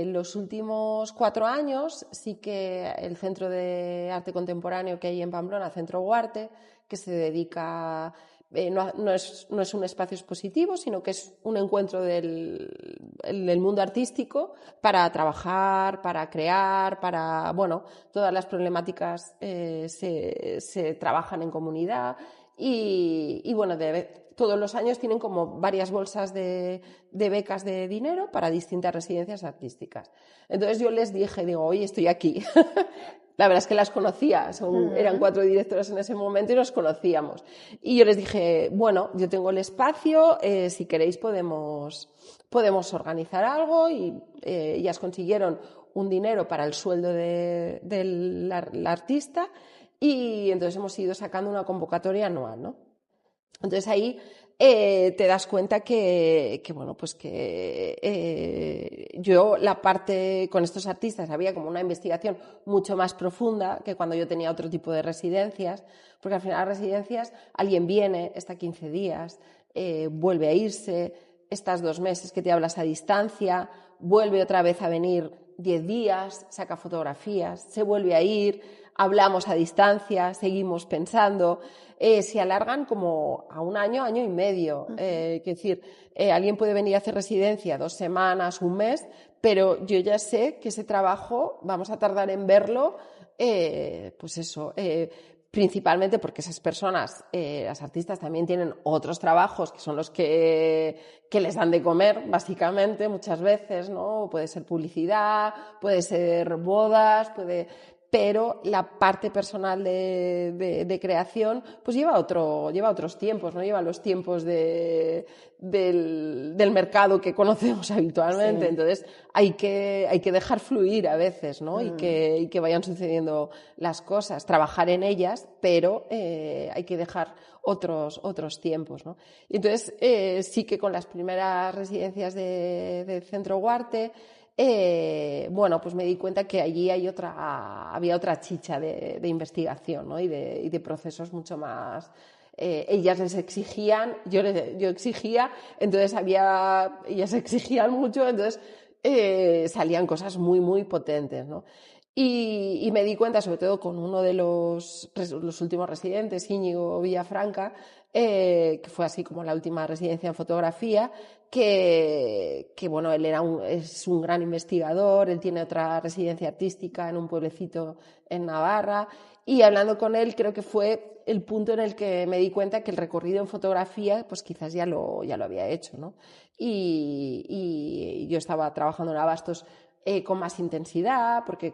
B: los últimos 4 años sí que el Centro de Arte Contemporáneo que hay en Pamplona, Centro Guarte, que se dedica... no es un espacio expositivo, sino que es un encuentro del mundo artístico para trabajar, para crear, para, todas las problemáticas se trabajan en comunidad y todos los años tienen como varias bolsas de becas de dinero para distintas residencias artísticas. Entonces yo les dije, oye, estoy aquí. La verdad es que las conocía, eran 4 directoras en ese momento y nos conocíamos. Y yo les dije, bueno, yo tengo el espacio, si queréis podemos organizar algo, y ellas consiguieron un dinero para el sueldo del artista, y entonces hemos ido sacando una convocatoria anual, ¿no? Entonces ahí te das cuenta que bueno, pues que yo la parte con estos artistas había como una investigación mucho más profunda que cuando yo tenía otro tipo de residencias, porque al final las residencias, alguien viene, está 15 días, vuelve a irse, estás 2 meses que te hablas a distancia, vuelve otra vez a venir 10 días, saca fotografías, se vuelve a ir, hablamos a distancia, seguimos pensando, se alargan como a 1 año, año y medio. Es decir, alguien puede venir a hacer residencia 2 semanas, 1 mes, pero yo ya sé que ese trabajo vamos a tardar en verlo, pues eso, principalmente porque esas personas, las artistas, también tienen otros trabajos que son los que les dan de comer, básicamente, muchas veces, ¿no? Puede ser publicidad, puede ser bodas, pero la parte personal de creación pues lleva otros tiempos, no lleva los tiempos del mercado que conocemos habitualmente. Sí. Entonces hay que dejar fluir a veces, ¿no? Y que vayan sucediendo las cosas, trabajar en ellas, pero hay que dejar otros tiempos, ¿no? Y entonces sí que con las primeras residencias de Centro Huarte, bueno, pues me di cuenta que allí había otra chicha de investigación, ¿no? y de procesos mucho más. Ellas les exigían, yo exigía, entonces ellas exigían mucho, entonces salían cosas muy, muy potentes, ¿no? Y me di cuenta, sobre todo con uno de los últimos residentes, Íñigo Villafranca, que fue así como la última residencia en fotografía, que bueno, él es un gran investigador, él tiene otra residencia artística en un pueblecito en Navarra, y hablando con él creo que fue el punto en el que me di cuenta que el recorrido en fotografía pues quizás ya lo había hecho, ¿no? Y yo estaba trabajando en Abastos con más intensidad, porque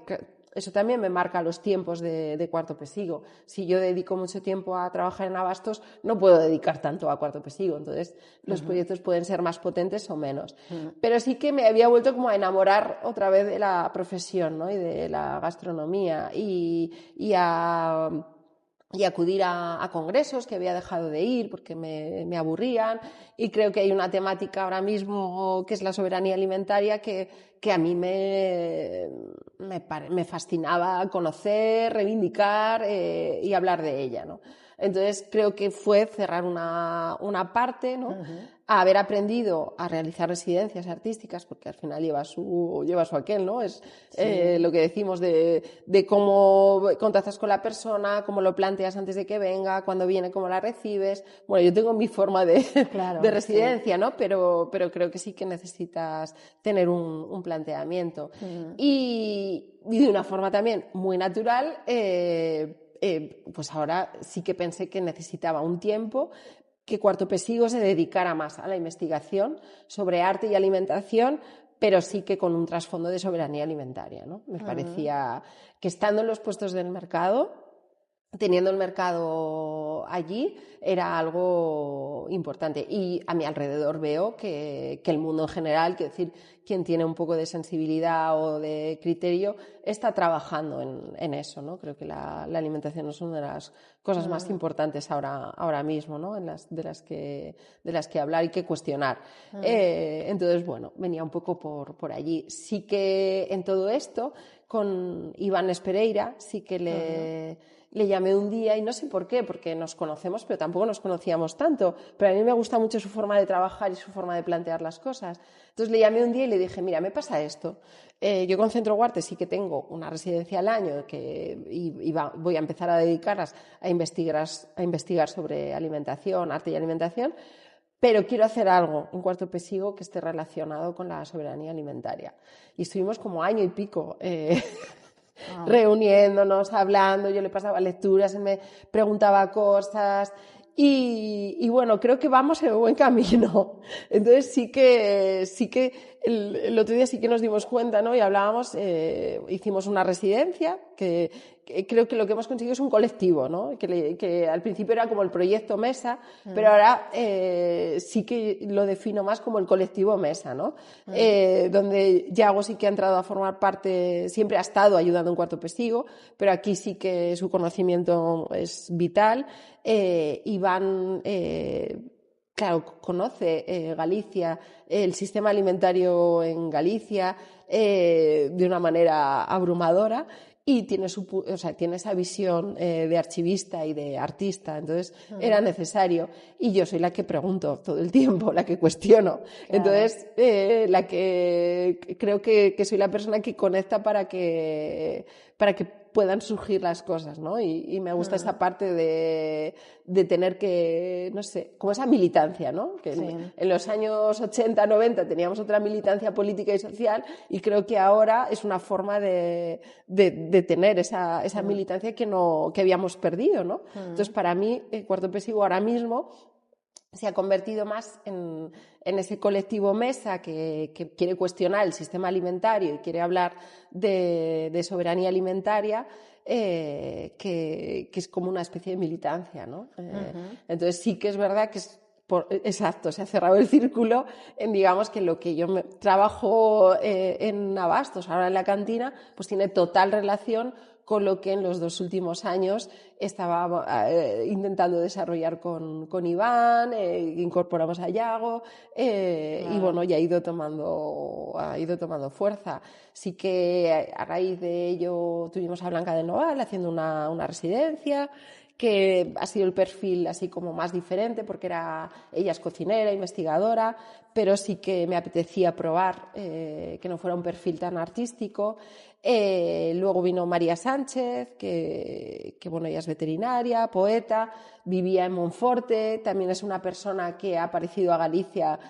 B: eso también me marca los tiempos de Cuarto Pesigo. Si yo dedico mucho tiempo a trabajar en Abastos, no puedo dedicar tanto a Cuarto Pesigo, entonces los proyectos pueden ser más potentes o menos. Pero sí que me había vuelto como a enamorar otra vez de la profesión, ¿no? Y de la gastronomía y acudir a congresos que había dejado de ir porque me aburrían, y creo que hay una temática ahora mismo que es la soberanía alimentaria que a mí me fascinaba conocer, reivindicar y hablar de ella, ¿no? Entonces creo que fue cerrar una parte, ¿no? A haber aprendido a realizar residencias artísticas, porque al final lleva su aquel, ¿no? Es lo que decimos de cómo contactas con la persona, cómo lo planteas antes de que venga, cuando viene, cómo la recibes. Bueno, yo tengo mi forma de residencia, ¿no? Pero creo que sí que necesitas tener un planteamiento. Y de una forma también muy natural, pues ahora sí que pensé que necesitaba un tiempo que Cuarto Pesigo se dedicara más a la investigación sobre arte y alimentación, pero sí que con un trasfondo de soberanía alimentaria, ¿no? Me parecía que estando en los puestos del mercado, teniendo el mercado allí, era algo importante. Y a mi alrededor veo que el mundo en general, quiero decir, quien tiene un poco de sensibilidad o de criterio, está trabajando en eso, ¿no? Creo que la alimentación es una de las cosas más importantes ahora mismo, ¿no? De las que hablar y que cuestionar. Entonces, bueno, venía un poco por allí. Sí que en todo esto, con Iván Espereira, sí que le llamé un día, y no sé por qué, porque nos conocemos, pero tampoco nos conocíamos tanto, pero a mí me gusta mucho su forma de trabajar y su forma de plantear las cosas. Entonces le llamé un día y le dije, mira, me pasa esto. Yo con Centro Huarte sí que tengo una residencia al año y voy a empezar a dedicarlas a investigar sobre alimentación, arte y alimentación, pero quiero hacer algo en Cuarto Pesigo que esté relacionado con la soberanía alimentaria. Y estuvimos como año y pico reuniéndonos, hablando, yo le pasaba lecturas, él me preguntaba cosas y bueno, creo que vamos en buen camino. Entonces sí que el otro día sí que nos dimos cuenta, ¿no? Y hablábamos, hicimos una residencia que creo que lo que hemos conseguido es un colectivo, ¿no? Que al principio era como el proyecto Mesa, pero ahora sí que lo defino más como el colectivo Mesa, ¿no? Donde Yago sí que ha entrado a formar parte, siempre ha estado ayudando en Cuarto Pesigo, pero aquí sí que su conocimiento es vital. Iván, claro, conoce Galicia, el sistema alimentario en Galicia de una manera abrumadora y tiene, tiene esa visión de archivista y de artista, entonces era necesario. Y yo soy la que pregunto todo el tiempo, la que cuestiono. Claro. Entonces, la que creo que soy la persona que conecta para que puedan surgir las cosas, ¿no? Y me gusta esa parte de tener que, no sé, como esa militancia, ¿no? Que en los años 80, 90 teníamos otra militancia política y social y creo que ahora es una forma de tener esa militancia que habíamos perdido, ¿no? Entonces, para mí, Cuarto Pesigo ahora mismo se ha convertido más en ese colectivo Mesa que quiere cuestionar el sistema alimentario y quiere hablar de soberanía alimentaria, que es como una especie de militancia, ¿no? Entonces sí que es verdad que exacto, se ha cerrado el círculo en, digamos, que lo que yo trabajo en Abastos, ahora en la cantina, pues tiene total relación con lo que en los 2 últimos años estaba intentando desarrollar con Iván, incorporamos a Yago, claro. Y bueno, ya ha ido tomando fuerza. Sí que a raíz de ello tuvimos a Blanca del Noval haciendo una residencia, que ha sido el perfil así como más diferente porque ella es cocinera, investigadora, pero sí que me apetecía probar que no fuera un perfil tan artístico. Luego vino María Sánchez, que bueno, ella es veterinaria, poeta, vivía en Monforte, también es una persona que ha aparecido a Galicia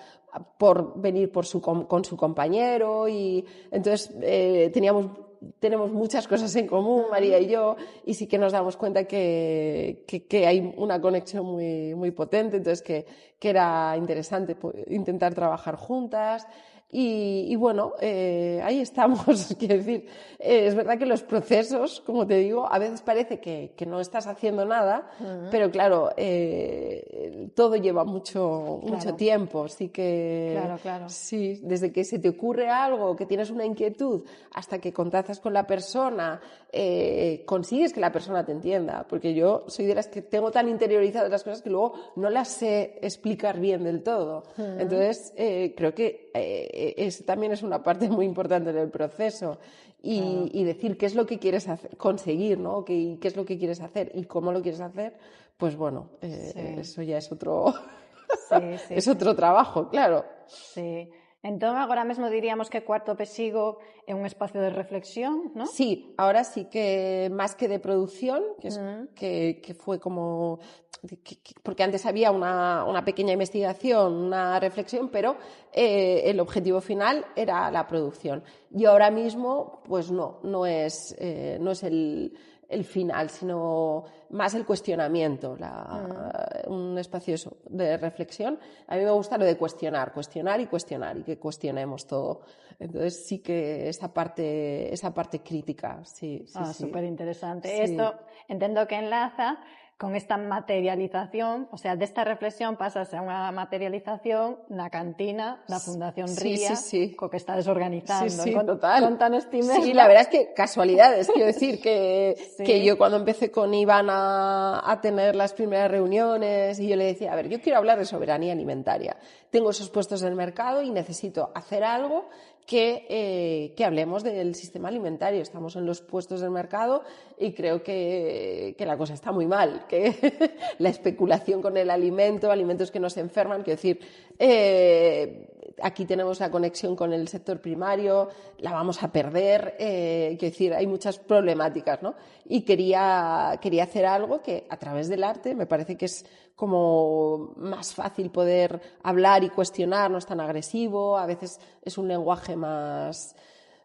B: por venir con su compañero y entonces tenemos muchas cosas en común, María y yo, y sí que nos damos cuenta que hay una conexión muy, muy potente, entonces que era interesante intentar trabajar juntas. Y bueno, ahí estamos, quiero decir, es verdad que los procesos, como te digo, a veces parece que no estás haciendo nada, pero claro, todo lleva mucho tiempo, así que
A: claro.
B: Sí, desde que se te ocurre algo, que tienes una inquietud, hasta que contactas con la persona, consigues que la persona te entienda, porque yo soy de las que tengo tan interiorizadas las cosas que luego no las sé explicar bien del todo. Entonces, creo que también es una parte muy importante del proceso y decir qué es lo que quieres conseguir, ¿no? ¿Qué es lo que quieres hacer y cómo lo quieres hacer? Pues bueno, eso ya es otro, otro trabajo, claro.
A: Sí. Entón, agora mesmo diríamos que Cuarto Pesigo é un espacio de reflexión, ¿no?
B: Sí, ahora sí que más que de producción, que fue como... porque antes había una pequeña investigación, una reflexión, pero el objetivo final era la producción. Y ahora mismo, pues no es el final, sino más el cuestionamiento, un espacio de reflexión. A mí me gusta lo de cuestionar y que cuestionemos todo. Entonces sí que esa parte crítica, sí.
A: Súper interesante.
B: Sí.
A: Esto entiendo que enlaza con esta materialización, o sea, desta reflexión pasas a unha materialización na cantina da Fundación Ría, co que estades organizando.
B: Sí, total.
A: Contanos ti mesma.
B: Sí, la verdad es que casualidades, quiero decir, que yo cuando empecé con Iván a tener las primeras reuniones y yo le decía, a ver, yo quiero hablar de soberanía alimentaria, tengo esos puestos del mercado y necesito hacer algo que hablemos del sistema alimentario. Estamos en los puestos del mercado y creo que la cosa está muy mal, que la especulación con el alimento, alimentos que nos enferman, quiero decir, aquí tenemos la conexión con el sector primario, la vamos a perder, quiero decir, hay muchas problemáticas, ¿no? Y quería hacer algo que a través del arte me parece que es como más fácil poder hablar y cuestionar, no es tan agresivo, a veces es un lenguaje más,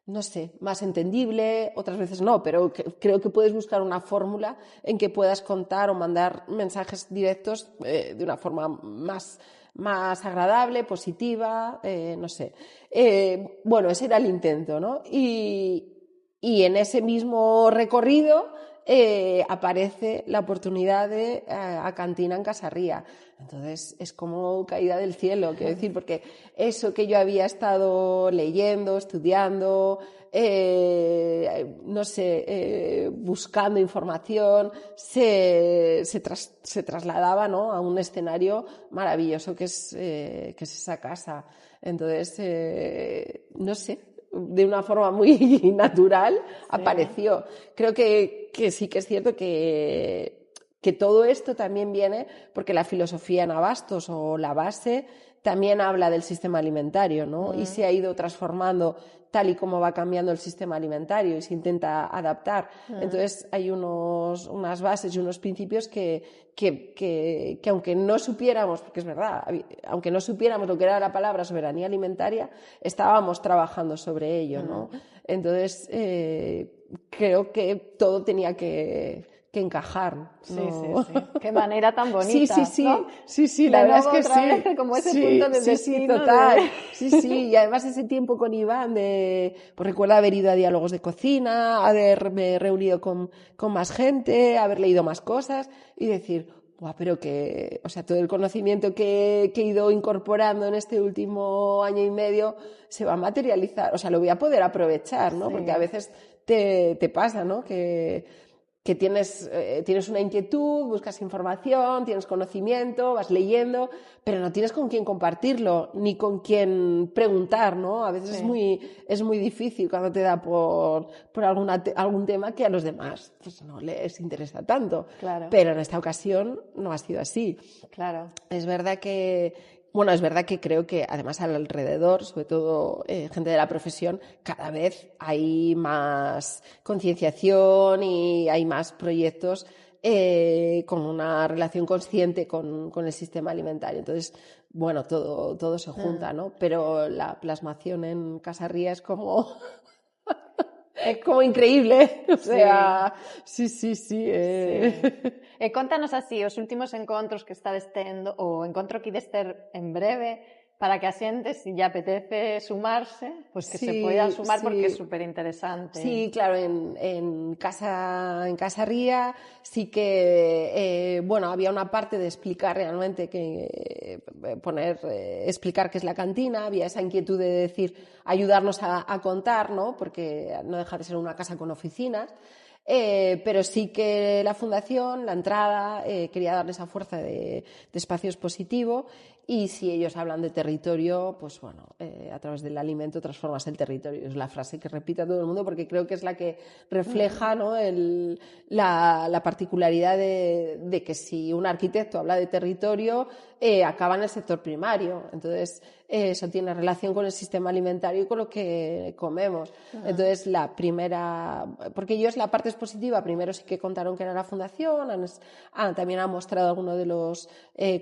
B: no sé, más entendible, otras veces no, pero creo que puedes buscar una fórmula en que puedas contar o mandar mensajes directos de una forma más agradable, positiva, no sé. Bueno, ese era el intento, ¿no? Y en ese mismo recorrido aparece la oportunidad de a cantina en Casa Ría. Entonces es como caída del cielo, quiero decir, porque eso que yo había estado leyendo, estudiando, no sé, buscando información, se trasladaba, ¿no?, a un escenario maravilloso que es esa casa. Entonces, no sé, de una forma muy natural apareció. Creo que sí que es cierto que todo esto también viene porque la filosofía en Abastos o la base también habla del sistema alimentario, ¿no? Y se ha ido transformando tal y como va cambiando el sistema alimentario y se intenta adaptar. Entonces hay unas bases y unos principios que aunque no supiéramos, porque es verdad, aunque no supiéramos lo que era la palabra soberanía alimentaria, estábamos trabajando sobre ello, ¿no? Entonces creo que todo tenía que encajar, ¿no?
A: Sí. Qué manera tan bonita, ¿no?
B: Sí, la verdad es que
A: otra
B: sí.
A: vez, como ese punto de destino
B: total.
A: de...
B: Sí, y además ese tiempo con Iván pues recuerdo haber ido a diálogos de cocina, haberme reunido con más gente, haber leído más cosas y decir, guau, pero que, o sea, todo el conocimiento que he ido incorporando en este último año y medio se va a materializar, o sea, lo voy a poder aprovechar, ¿no? Porque a veces te pasa, ¿no? Que tienes una inquietud, buscas información, tienes conocimiento, vas leyendo, pero no tienes con quién compartirlo, ni con quién preguntar, ¿no? A veces es muy difícil cuando te da por algún tema que a los demás pues, no les interesa tanto.
A: Claro.
B: Pero en esta ocasión no ha sido así.
A: Claro.
B: Es verdad que creo que además alrededor, sobre todo gente de la profesión, cada vez hay más concienciación y hay más proyectos con una relación consciente con el sistema alimentario. Entonces, bueno, todo se junta, ¿no? Pero la plasmación en Casa Ría es como... Es como increíble, o sea, sí.
A: Contanos así, os últimos encontros que estades tendo, o encontro que ides ter en breve, para que a xente, se lle apetece sumarse, pues que se poida sumar porque é súper interesante.
B: Sí, claro, en Casa Ría sí que, bueno, había una parte de explicar realmente, explicar qué es la cantina, había esa inquietud de decir, ayudarnos a contar, ¿no? Porque no deja de ser una casa con oficinas. Pero sí que la fundación, la entrada, quería darle esa fuerza de espacio expositivo y si ellos hablan de territorio, pues bueno, a través del alimento transformas el territorio. Es la frase que repite a todo el mundo porque creo que es la que refleja, ¿no? la particularidad de que si un arquitecto habla de territorio, acaba en el sector primario. Entonces, eso tiene relación con el sistema alimentario y con lo que comemos. Entonces, la primera, porque ellos la parte expositiva, primero sí que contaron que era la fundación, también han mostrado algunos de los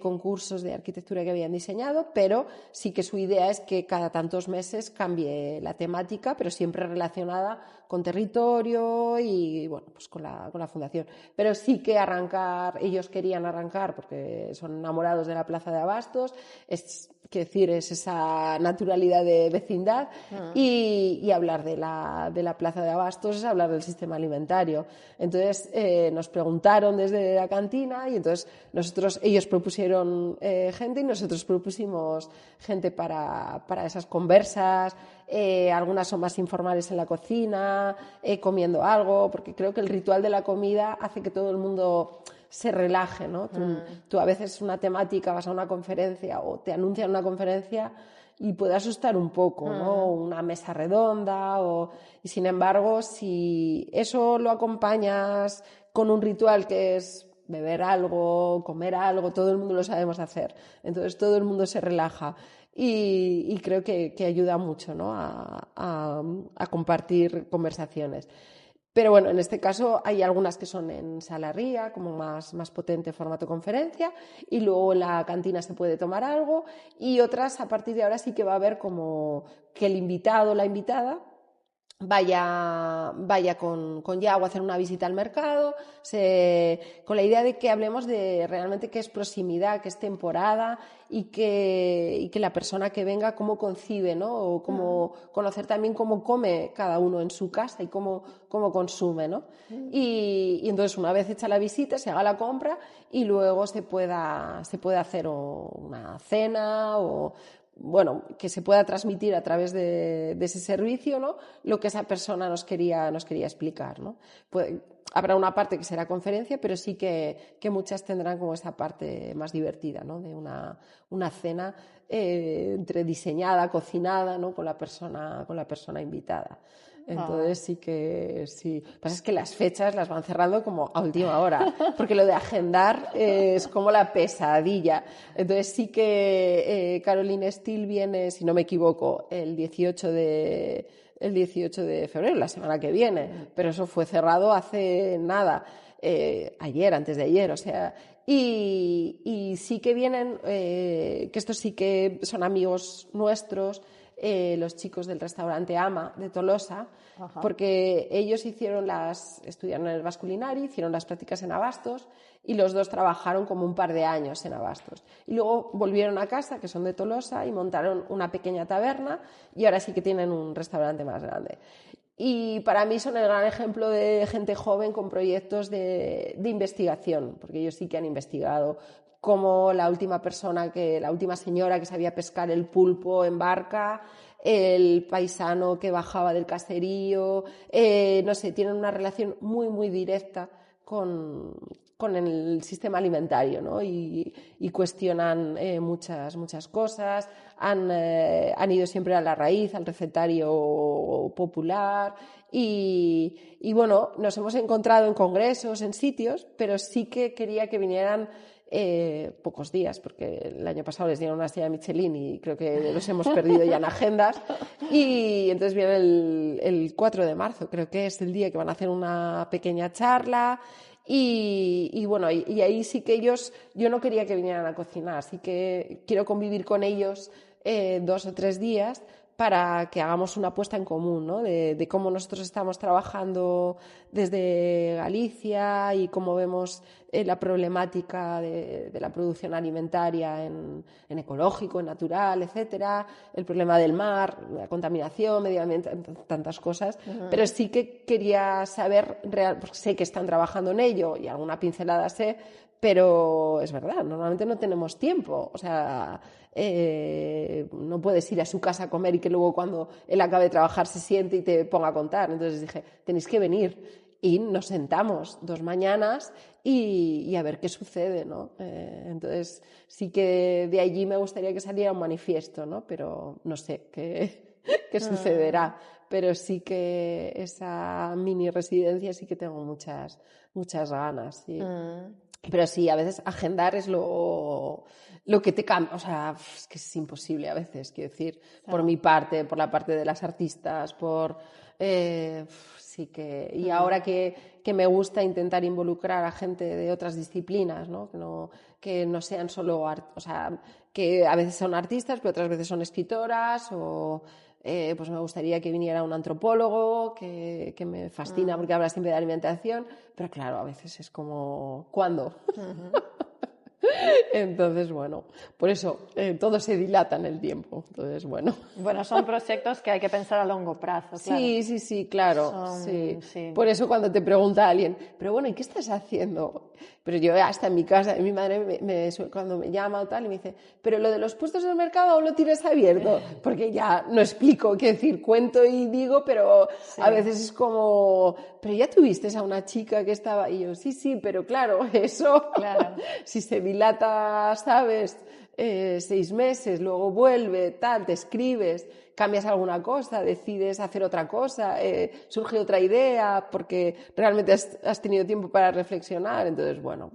B: concursos de arquitectura que habían diseñado, pero sí que su idea es que cada tantos meses cambie la temática, pero siempre relacionada con territorio y bueno, pues con la fundación. Pero sí que ellos querían arrancar, porque son enamorados de la Plaza de Abastos, es esa naturalidad de vecindad y hablar de la Plaza de Abastos es hablar del sistema alimentario. Entonces nos preguntaron desde la cantina y entonces ellos propusieron gente y nosotros propusimos gente para esas conversas. Algunas son más informales en la cocina, comiendo algo, porque creo que el ritual de la comida hace que todo el mundo se relaje, ¿no? Tú a veces una temática, vas a una conferencia o te anuncian una conferencia y puede asustar un poco, ¿no? Una mesa redonda y sin embargo, si eso lo acompañas con un ritual que es beber algo, comer algo, todo el mundo lo sabemos hacer. Entonces todo el mundo se relaja y creo que ayuda mucho, ¿no? a compartir conversaciones. Pero bueno, en este caso hay algunas que son en sala Ría, como más potente formato conferencia, y luego en la cantina se puede tomar algo, y otras a partir de ahora sí que va a haber como que el invitado o la invitada vaya con Yago a hacer una visita al mercado, con la idea de que hablemos de realmente qué es proximidad, qué es temporada y que la persona que venga cómo concibe, ¿no? O cómo conocer también cómo come cada uno en su casa y cómo consume, ¿no? Y entonces una vez hecha la visita se haga la compra y luego se pueda hacer una cena o bueno, que se pueda transmitir a través de ese servicio, ¿no? Lo que esa persona nos quería explicar, ¿no? Habrá una parte que será conferencia, pero sí que muchas tendrán como esa parte más divertida, ¿no? De una cena entre diseñada, cocinada, ¿no? con la persona invitada. Entonces sí que sí. Lo que pasa es que las fechas las van cerrando como a última hora, porque lo de agendar es como la pesadilla. Entonces sí que Caroline Steele viene, si no me equivoco, el 18 de febrero, la semana que viene, pero eso fue cerrado hace nada, ayer, antes de ayer, o sea. Y sí que vienen, que estos sí que son amigos nuestros, los chicos del restaurante Ama de Tolosa, porque ellos estudiaron en el Basculinari, hicieron las prácticas en Abastos y los dos trabajaron como un par de años en Abastos. Y luego volvieron a casa, que son de Tolosa, y montaron una pequeña taberna y ahora sí que tienen un restaurante más grande. Y para mí son el gran ejemplo de gente joven con proyectos de investigación, porque ellos sí que han investigado como la última señora que sabía pescar el pulpo en barca, el paisano que bajaba del caserío, no sé, tienen una relación muy, muy directa con el sistema alimentario, ¿no? Y cuestionan muchas cosas, han ido siempre a la raíz, al recetario popular y bueno, nos hemos encontrado en congresos, en sitios, pero sí que quería que vinieran pocos días, porque el año pasado les dieron una estrella Michelin y creo que los hemos perdido ya en agendas. Y entonces viene el 4 de marzo, creo que es el día que van a hacer una pequeña charla. Y bueno, y ahí sí que yo no quería que vinieran a cocinar, sí que quiero convivir con ellos 2 o 3 días para que hagamos una apuesta en común, ¿no? de cómo nosotros estamos trabajando desde Galicia y cómo vemos la problemática de la producción alimentaria en ecológico, en natural, etcétera, el problema del mar, la contaminación, medio ambiente, tantas cosas, pero sí que quería saber, porque sé que están trabajando en ello y alguna pincelada sé, pero es verdad, normalmente no tenemos tiempo, o sea, no puedes ir a su casa a comer y que luego cuando él acabe de trabajar se siente y te ponga a contar. Entonces dije, tenéis que venir y nos sentamos 2 mañanas y a ver qué sucede, ¿no? Entonces sí que de allí me gustaría que saliera un manifiesto, ¿no? Pero no sé qué sucederá. Pero sí que esa mini residencia sí que tengo muchas ganas, sí. Pero sí, a veces agendar es lo que te cambia, o sea, es que es imposible a veces, quiero decir, por mi parte, por la parte de las artistas, sí que... Y ahora que me gusta intentar involucrar a gente de otras disciplinas, ¿no? Que no sean solo, o sea, que a veces son artistas, pero otras veces son escritoras o... pues me gustaría que viniera un antropólogo que me fascina porque habla siempre de alimentación, pero claro, a veces es como ¿cuándo? Entonces, bueno, por eso todo se dilata en el tiempo. Entonces, bueno.
A: Bueno, son proyectos que hay que pensar a largo plazo, claro.
B: Sí, claro. Sí. Por eso cuando te pregunta alguien, pero bueno, ¿y qué estás haciendo? Pero yo hasta en mi casa, mi madre cuando me llama o tal, y me dice, ¿pero lo de los puestos del mercado aún lo tienes abierto? Porque ya no explico, quiero decir, cuento y digo, pero a veces es como, pero ya tuviste a una chica que estaba, y yo, sí, pero claro, eso, claro. Si se dilata, ¿sabes? 6 meses, luego vuelve, tal, te escribes, cambias alguna cosa, decides hacer otra cosa, surge otra idea porque realmente has tenido tiempo para reflexionar. Entonces, bueno,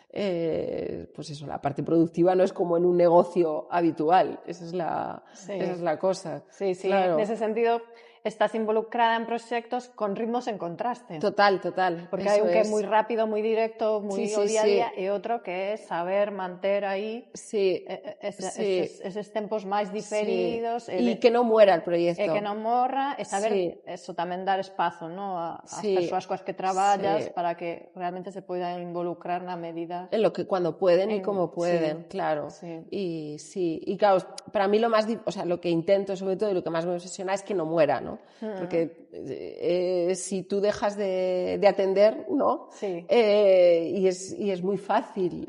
B: pues eso, la parte productiva no es como en un negocio habitual, esa es la cosa.
A: Sí,
B: claro.
A: En ese sentido estás involucrada en proyectos con ritmos en contraste.
B: Total, total.
A: Porque hay un que es muy rápido, muy directo, muy día a día, y otro que es saber mantener ahí esos tempos máis diferidos.
B: E que non muera o proxecto.
A: E que non morra, e saber eso, tamén dar espazo, ¿no? As persoas coas que traballas para que realmente se poidan involucrar na medida...
B: En lo que cuando pueden y como pueden, claro. Sí. Y claro, para mí lo más, o sea, lo que intento sobre todo y lo que más me obsesiona es que no muera, ¿no? Porque si tú dejas de atender, ¿no? Sí. Y es muy fácil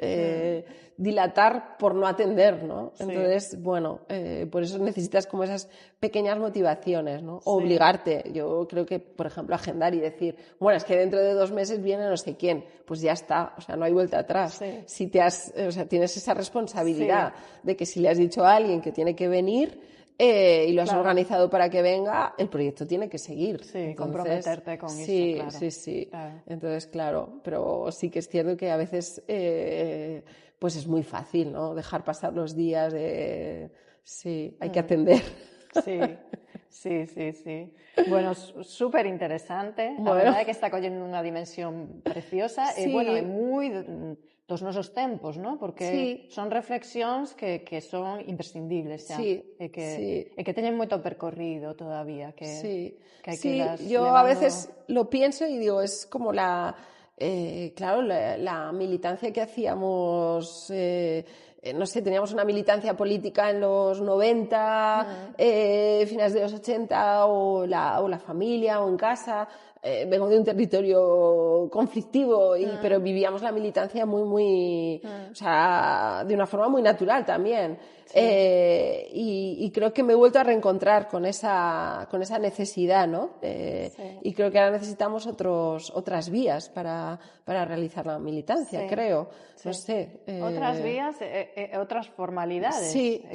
B: dilatar por no atender, ¿no? Sí. Entonces, bueno, por eso necesitas como esas pequeñas motivaciones, ¿no? O obligarte. Yo creo que, por ejemplo, agendar y decir, bueno, es que dentro de 2 meses viene no sé quién, pues ya está, o sea, no hay vuelta atrás. Sí. Si tienes esa responsabilidad de que si le has dicho a alguien que tiene que venir, y lo has organizado para que venga, el proyecto tiene que seguir.
A: Sí, entonces, comprometerte con eso, claro.
B: Sí. Claro. Entonces, claro, pero sí que es cierto que a veces pues es muy fácil, ¿no? Dejar pasar los días Sí, hay que atender.
A: Sí. Bueno, súper interesante. La verdad é que está collendo unha dimensión preciosa e, bueno, é moi dos nosos tempos, ¿no? Porque son reflexións que son imprescindibles xa. E que teñen moito percorrido todavía. Que hai que
B: yo a veces lo pienso y digo, es como claro, la militancia que hacíamos... no sé, teníamos una militancia política en los 90, finales de los 80, o la familia, o en casa. Vengo de un territorio conflictivo, pero vivíamos la militancia muy o sea, de una forma muy natural también. Y creo que me he vuelto a reencontrar con esa necesidad, ¿no? Y creo que ahora necesitamos otras vías para realizar la militancia, creo. No sé.
A: Otras vías, otras formalidades.
B: Sí.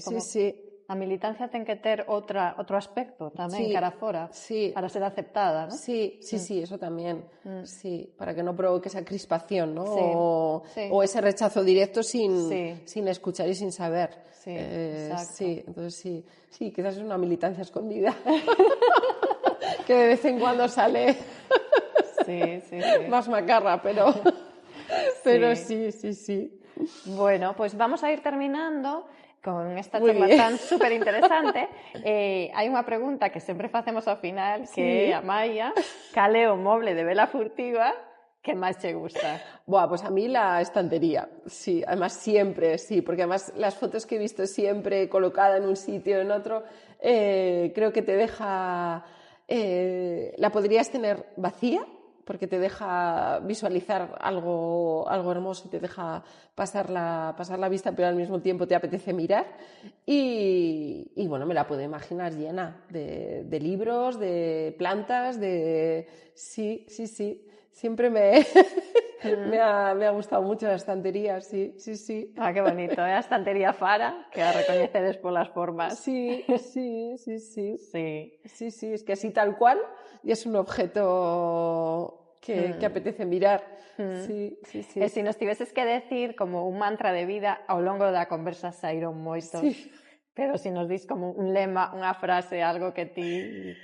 A: A militancia ten que ter outro aspecto tamén cara fora para ser aceptada, ¿no?
B: Sí, eso tamén. Sí, para que no provoque esa crispación, ¿no? O ese rechazo directo sin escuchar y sin saber. Entonces sí, quizás es una militancia escondida que de vez en cuando sale más macarra, pero sí.
A: Bueno, pues vamos a ir terminando con esta charla tan súper interesante. Hai unha pregunta que sempre facemos ao final, que é a Maia, cal é o moble de Vela Furtiva que máis che gusta?
B: Pues a mí la estantería, sí, además siempre, porque además las fotos que he visto siempre colocada en un sitio, en otro, creo que te deja, la podrías tener vacía, porque te deja visualizar algo hermoso y te deja pasar la vista, pero al mismo tiempo te apetece mirar. Y bueno, me la puedo imaginar llena de libros, de plantas, Sí. Siempre me ha gustado mucho la estantería, sí.
A: Ah, qué bonito, a estantería Fara, que a recoñecedes polas formas.
B: Sí, es que así tal cual y es un objeto que apetece mirar. Sí.
A: E se nos tiveses que decir como un mantra de vida, ao longo da conversa saíron moitos, pero se nos dis como un lema, unha frase, algo que ti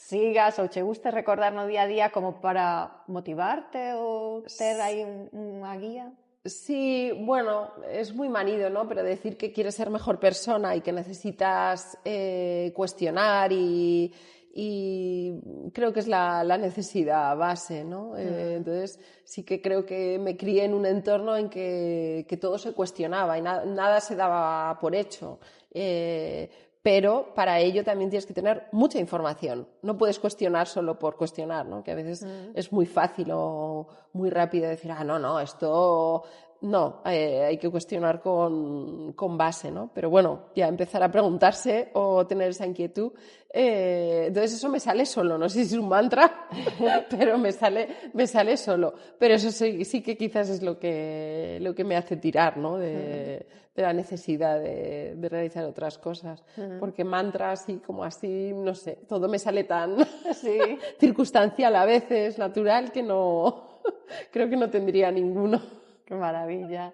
A: sigas ou che guste recordar no día a día como para motivarte ou ter aí unha guía.
B: Sí, bueno, es muy manido, ¿no? Pero decir que quieres ser mejor persona y que necesitas cuestionar y creo que es la necesidad base, ¿no? Entonces sí que creo que me crié en un entorno en que todo se cuestionaba y nada se daba por hecho. Pero para ello también tienes que tener mucha información. No puedes cuestionar solo por cuestionar, ¿no? Que a veces es muy fácil o muy rápido decir, no, esto... No, hay que cuestionar con base, ¿no? Pero bueno, ya empezar a preguntarse o tener esa inquietud. Entonces eso me sale solo, no sé si es un mantra, pero me sale solo. Pero eso sí que quizás es lo que me hace tirar, ¿no? De la necesidad de realizar otras cosas. Porque mantras y como así, no sé, todo me sale tan circunstancial a veces, natural, que no creo que no tendría ninguno.
A: Que maravilla.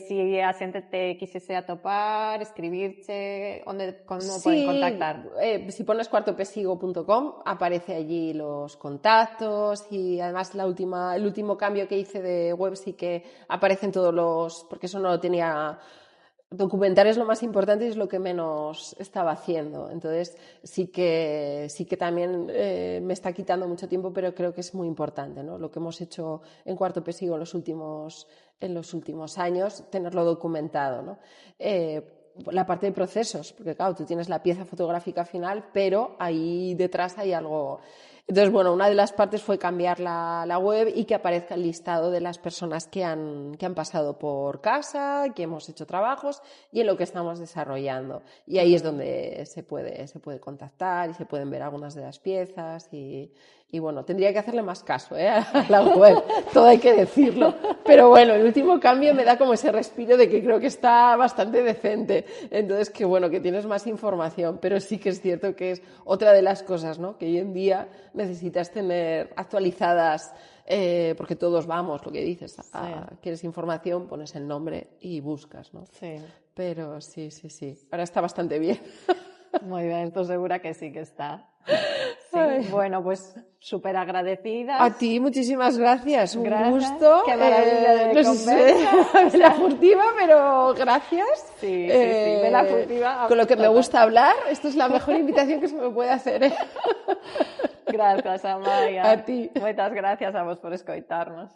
A: Si a xente te quixese atopar, escribirche, como poden contactar?
B: Si pones cuartopesigo.com aparece allí los contactos y además el último cambio que hice de web sí que aparecen todos los... porque eso no lo tenía... Documentar es lo más importante y es lo que menos estaba haciendo. Entonces sí que también me está quitando mucho tiempo, pero creo que es muy importante, ¿no? Lo que hemos hecho en Cuarto Pesigo en los últimos años, tenerlo documentado, ¿no? La parte de procesos, porque claro, tú tienes la pieza fotográfica final, pero ahí detrás hay algo... Entonces, bueno, una de las partes fue cambiar la web y que aparezca el listado de las personas que han pasado por casa, que hemos hecho trabajos y en lo que estamos desarrollando. Y ahí es donde se puede contactar y se pueden ver algunas de las piezas y bueno, tendría que hacerle más caso, a la web, todo hay que decirlo. Pero bueno, el último cambio me da como ese respiro de que creo que está bastante decente. Entonces, que bueno, que tienes más información, pero sí que es cierto que es otra de las cosas, ¿no? Que hoy en día necesitas tener actualizadas, porque todos vamos, lo que dices, quieres información, pones el nombre y buscas, ¿no?
A: Sí.
B: Pero sí. Ahora está bastante bien.
A: Muy bien, estoy segura que sí que está. Sí.
B: Ay.
A: Bueno, pues súper agradecida.
B: A ti, muchísimas gracias. Un gusto.
A: Qué maravilla de
B: no
A: conversa.
B: Sé, la furtiva, pero gracias.
A: Sí, de la furtiva.
B: Con lo que me gusta hablar, esto es la mejor invitación que se me puede hacer.
A: Gracias, Amaya.
B: A ti.
A: Moitas gracias a vos por escoitarnos.